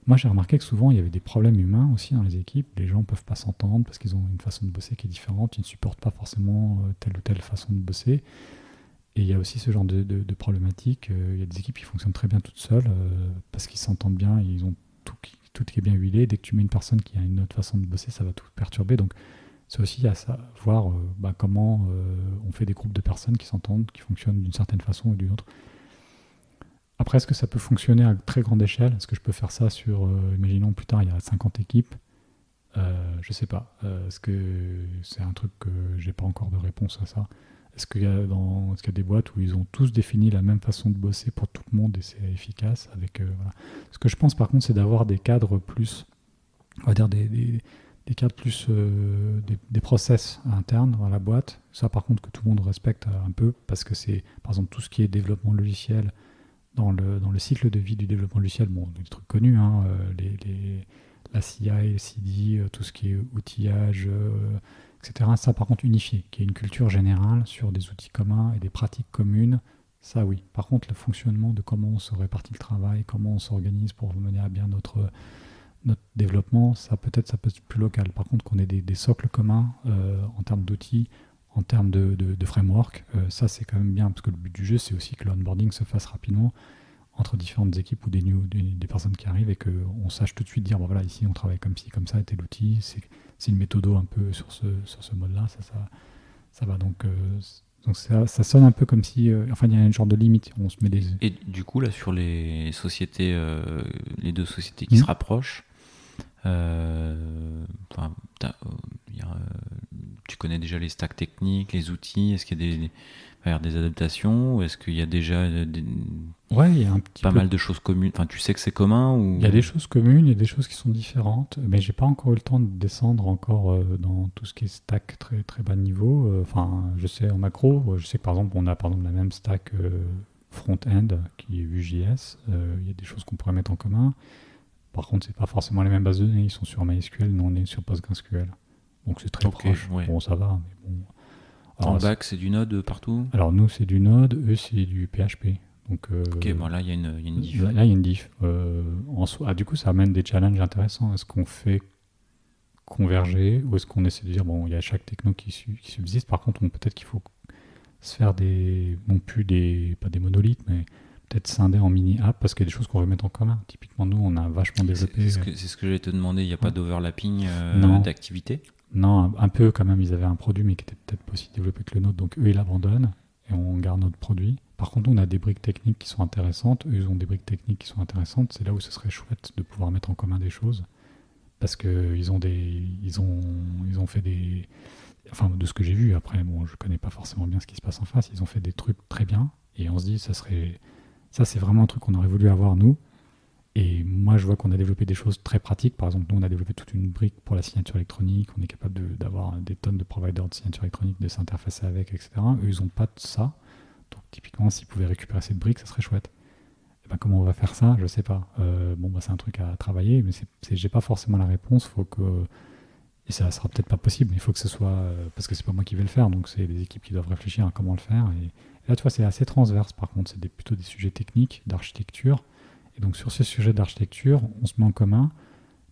Moi, j'ai remarqué que souvent, il y avait des problèmes humains aussi dans les équipes. Les gens ne peuvent pas s'entendre parce qu'ils ont une façon de bosser qui est différente. Ils ne supportent pas forcément telle ou telle façon de bosser. Et il y a aussi ce genre de problématiques. Il y a des équipes qui fonctionnent très bien toutes seules parce qu'ils s'entendent bien, ils ont tout qui est bien huilé. Dès que tu mets une personne qui a une autre façon de bosser, ça va tout perturber. Donc, c'est aussi à ça, voir comment on fait des groupes de personnes qui s'entendent, qui fonctionnent d'une certaine façon ou d'une autre. Après, est-ce que ça peut fonctionner à très grande échelle? Est-ce que je peux faire ça sur, imaginons plus tard, il y a 50 équipes? Je sais pas. Est-ce que c'est un truc que j'ai pas encore de réponse à ça? Est-ce qu'il y a des boîtes où ils ont tous défini la même façon de bosser pour tout le monde et c'est efficace avec, voilà. Ce que je pense par contre, c'est d'avoir des cadres plus, on va dire des cadres plus, des process internes dans la boîte. Ça par contre que tout le monde respecte un peu, parce que c'est par exemple tout ce qui est développement logiciel. Dans le cycle de vie du développement logiciel, des trucs connus, la CI, le CD, tout ce qui est outillage, etc. Ça, par contre, unifié, qui est une culture générale sur des outils communs et des pratiques communes, ça oui. Par contre, le fonctionnement de comment on se répartit le travail, comment on s'organise pour mener à bien notre développement, ça peut être plus local. Par contre, qu'on ait des socles communs en termes d'outils, en termes de framework, ça c'est quand même bien, parce que le but du jeu c'est aussi que l'onboarding se fasse rapidement entre différentes équipes ou des personnes qui arrivent, et qu'on sache tout de suite dire voilà, ici on travaille comme ci, comme ça, et tel outil, c'est une méthode un peu sur ce mode-là, ça va. Donc Donc ça sonne un peu comme si, enfin il y a un genre de limite, on se met des... Et du coup, là, sur les sociétés, les deux sociétés qui se rapprochent, enfin, tu connais déjà les stacks techniques, les outils, est-ce qu'il y a des adaptations, ou est-ce qu'il y a déjà Ouais, il y a un petit pas peu... mal de choses communes, enfin tu sais que c'est commun ou... Il y a des choses communes, il y a des choses qui sont différentes, mais j'ai pas encore eu le temps de descendre encore dans tout ce qui est stack très, très bas niveau. Enfin, je sais en macro, je sais que par exemple, on a par exemple la même stack front-end qui est Vue.js. Il y a des choses qu'on pourrait mettre en commun. Par contre, c'est pas forcément les mêmes bases de données, ils sont sur MySQL, nous on est sur PostgreSQL. Donc c'est très proche. Ouais. Bon, ça va, mais bon. Alors, en back, c'est du Node partout? Alors nous, c'est du Node, eux, c'est du PHP. Donc, ok, bon là, il y a une diff. Là, il y a une diff. Du coup, ça amène des challenges intéressants. Est-ce qu'on fait converger ou est-ce qu'on essaie de dire, bon, il y a chaque techno qui subsiste. Par contre, peut-être qu'il faut se faire non plus pas des monolithes, mais peut-être scinder en mini-app parce qu'il y a des choses qu'on veut mettre en commun. Typiquement, nous, on a vachement développé... C'est ce que j'allais te demander, il n'y a pas d'overlapping d'activité? Non, un peu quand même, ils avaient un produit mais qui était peut-être pas aussi développé que le nôtre, donc eux, ils l'abandonnent et on garde notre produit. Par contre, on a des briques techniques qui sont intéressantes, eux, ils ont des briques techniques qui sont intéressantes, c'est là où ce serait chouette de pouvoir mettre en commun des choses, parce qu'ils ont fait des... Enfin, de ce que j'ai vu, après, bon, je connais pas forcément bien ce qui se passe en face, ils ont fait des trucs très bien, et on se dit, ça, c'est vraiment un truc qu'on aurait voulu avoir, nous. Et moi, je vois qu'on a développé des choses très pratiques. Par exemple, nous, on a développé toute une brique pour la signature électronique. On est capable d'avoir des tonnes de providers de signature électronique, de s'interfacer avec, etc. Eux, ils n'ont pas de ça. Donc, typiquement, s'ils pouvaient récupérer cette brique, ça serait chouette. Et ben, comment on va faire ça? Je sais pas. C'est un truc à travailler, mais j'ai pas forcément la réponse. Et ça sera peut-être pas possible, mais il faut que ce soit... parce que c'est pas moi qui vais le faire, donc c'est les équipes qui doivent réfléchir à comment le faire. Et là, tu vois, c'est assez transverse, par contre. C'est plutôt des sujets techniques, d'architecture. Et donc sur ce sujet d'architecture, on se met en commun.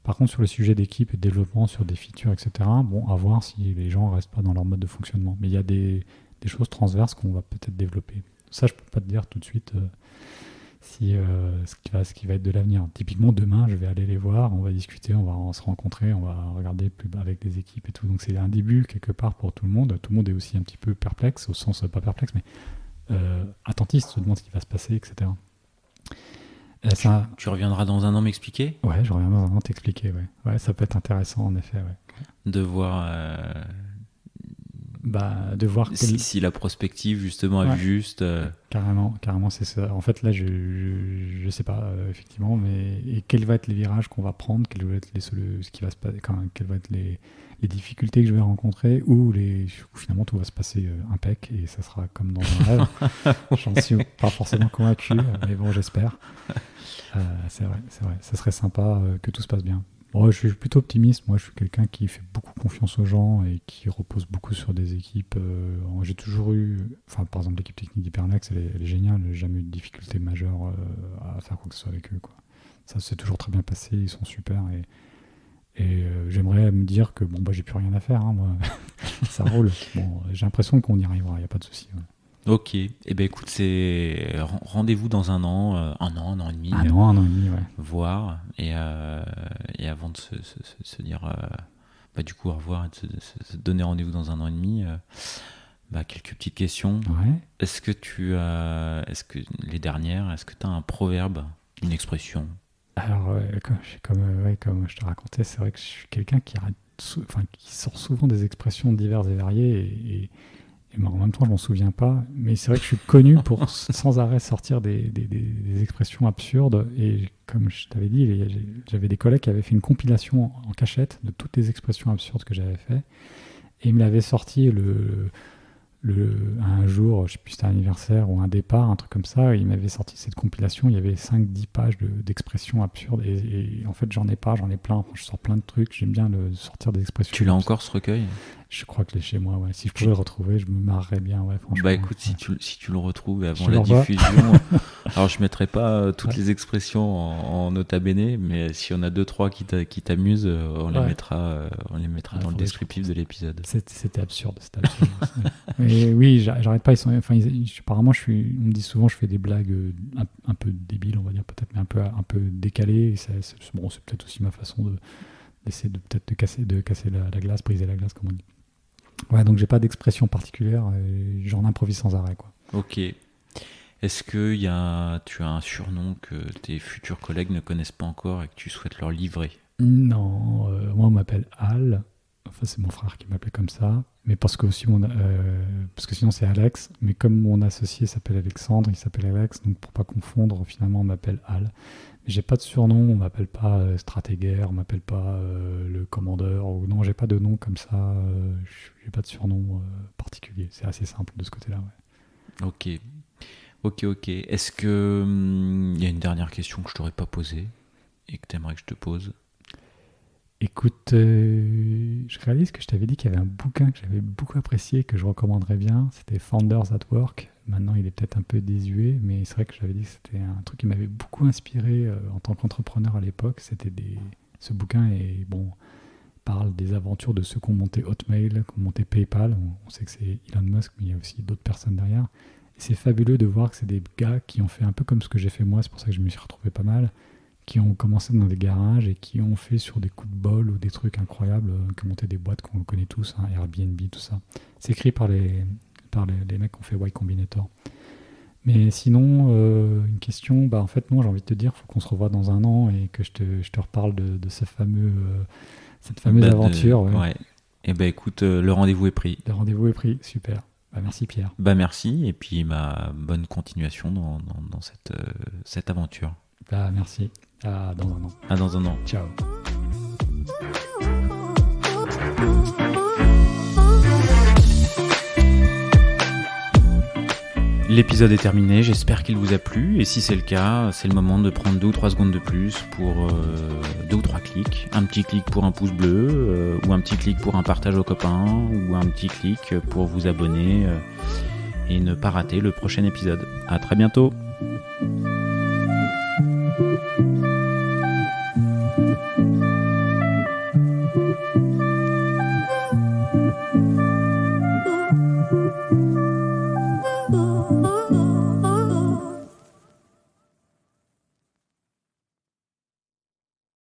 Par contre, sur le sujet d'équipe et de développement, sur des features, etc., bon, à voir si les gens ne restent pas dans leur mode de fonctionnement. Mais il y a des choses transverses qu'on va peut-être développer. Ça, je ne peux pas te dire tout de suite ce qui va être de l'avenir. Typiquement, demain, je vais aller les voir, on va discuter, on va se rencontrer, on va regarder plus bas avec des équipes et tout. Donc c'est un début quelque part pour tout le monde. Tout le monde est aussi un petit peu perplexe, au sens pas perplexe, mais attentiste, se demande ce qui va se passer, etc. Tu reviendras dans un an m'expliquer? Ouais, je reviens dans un an t'expliquer, ouais. Ouais, ça peut être intéressant en effet, ouais. De voir... de voir si la prospective justement est juste... Carrément, c'est ça. En fait là, je sais pas effectivement, mais quels vont être les virages qu'on va prendre, quels vont être ce qui va se passer, quelles vont être les difficultés que je vais rencontrer, ou finalement tout va se passer impec et ça sera comme dans un rêve. J'en suis pas forcément convaincu, mais bon, j'espère. C'est vrai. Ça serait sympa que tout se passe bien. Bon, je suis plutôt optimiste. Moi, je suis quelqu'un qui fait beaucoup confiance aux gens et qui repose beaucoup sur des équipes. J'ai toujours eu... Enfin, par exemple, l'équipe technique d'Hyperlex, elle est géniale. J'ai jamais eu de difficulté majeure à faire quoi que ce soit avec eux, quoi. Ça s'est toujours très bien passé. Ils sont super. Et j'aimerais me dire que j'ai plus rien à faire. Hein, moi. Ça roule. Bon, j'ai l'impression qu'on y arrivera. Il n'y a pas de souci. Ouais. Ok, écoute, c'est rendez-vous dans un an et demi. Un an et demi, ouais. Voir, et avant de se dire, du coup, au revoir, et de se donner rendez-vous dans un an et demi, quelques petites questions. Ouais. Est-ce que tu as un proverbe, une expression? Alors, comme je te racontais, c'est vrai que je suis quelqu'un qui sort souvent des expressions diverses et variées et en même temps, je m'en souviens pas. Mais c'est vrai que je suis connu pour sans arrêt sortir des expressions absurdes. Et comme je t'avais dit, j'avais des collègues qui avaient fait une compilation en cachette de toutes les expressions absurdes que j'avais fait. Et ils me l'avaient sorti un jour, je sais plus si c'était un anniversaire ou un départ, un truc comme ça. Ils m'avaient sorti cette compilation. Il y avait 5-10 pages d'expressions absurdes. Et en fait, j'en ai plein. Je sors plein de trucs. J'aime bien sortir des expressions. Tu l'as encore, ce recueil? Je crois que chez moi, ouais. Si je pouvais le retrouver, je me marrerais bien, ouais, franchement. Écoute, ouais. si tu le retrouves avant la diffusion, alors je mettrai pas toutes les expressions en nota bene, mais si on a 2-3 qui t'amusent, on les mettra dans le descriptif de l'épisode. C'était absurde. Mais oui, j'arrête pas. Apparemment, on me dit souvent, je fais des blagues un peu débiles, on va dire peut-être, mais un peu décalées. C'est peut-être aussi ma façon d'essayer de casser la glace, briser la glace, comme on dit. Ouais, donc j'ai pas d'expression particulière, et j'en improvise sans arrêt, quoi. Ok. Est-ce que tu as un surnom que tes futurs collègues ne connaissent pas encore et que tu souhaites leur livrer? Non, moi on m'appelle Al. Enfin, c'est mon frère qui m'appelait comme ça. Mais parce que aussi parce que sinon c'est Alex. Mais comme mon associé s'appelle Alexandre, il s'appelle Alex. Donc pour pas confondre, finalement on m'appelle Al. Mais j'ai pas de surnom. On m'appelle pas Stratégaire. On m'appelle pas le commandeur. Ou non, j'ai pas de nom comme ça. J'ai pas de surnom particulier. C'est assez simple de ce côté-là. Ouais. Ok. Est-ce que y a une dernière question que je t'aurais pas posée et que t'aimerais que je te pose? Écoute, je réalise que je t'avais dit qu'il y avait un bouquin que j'avais beaucoup apprécié, que je recommanderais bien. C'était Founders at Work. Maintenant, il est peut-être un peu désuet, mais c'est vrai que j'avais dit que c'était un truc qui m'avait beaucoup inspiré en tant qu'entrepreneur à l'époque. Ce bouquin parle des aventures de ceux qui ont monté Hotmail, qui ont monté PayPal. On sait que c'est Elon Musk, mais il y a aussi d'autres personnes derrière. Et c'est fabuleux de voir que c'est des gars qui ont fait un peu comme ce que j'ai fait moi. C'est pour ça que je me suis retrouvé pas mal. Qui ont commencé dans des garages et qui ont fait sur des coups de bol ou des trucs incroyables, qui ont monté des boîtes qu'on connaît tous, hein, Airbnb, tout ça. C'est écrit par les mecs qui ont fait Y Combinator. Mais sinon, une question, en fait, non, j'ai envie de te dire, il faut qu'on se revoie dans un an et que je te reparle de cette fameuse aventure. Ouais. Et écoute, le rendez-vous est pris. Le rendez-vous est pris, super. Merci Pierre. Merci, et puis bonne continuation dans cette aventure. Merci. À dans un an. À dans un an. Ciao. L'épisode est terminé, j'espère qu'il vous a plu, et si c'est le cas, c'est le moment de prendre 2 ou 3 secondes de plus pour 2 ou 3 clics. Un petit clic pour un pouce bleu, ou un petit clic pour un partage aux copains, ou un petit clic pour vous abonner et ne pas rater le prochain épisode. À très bientôt.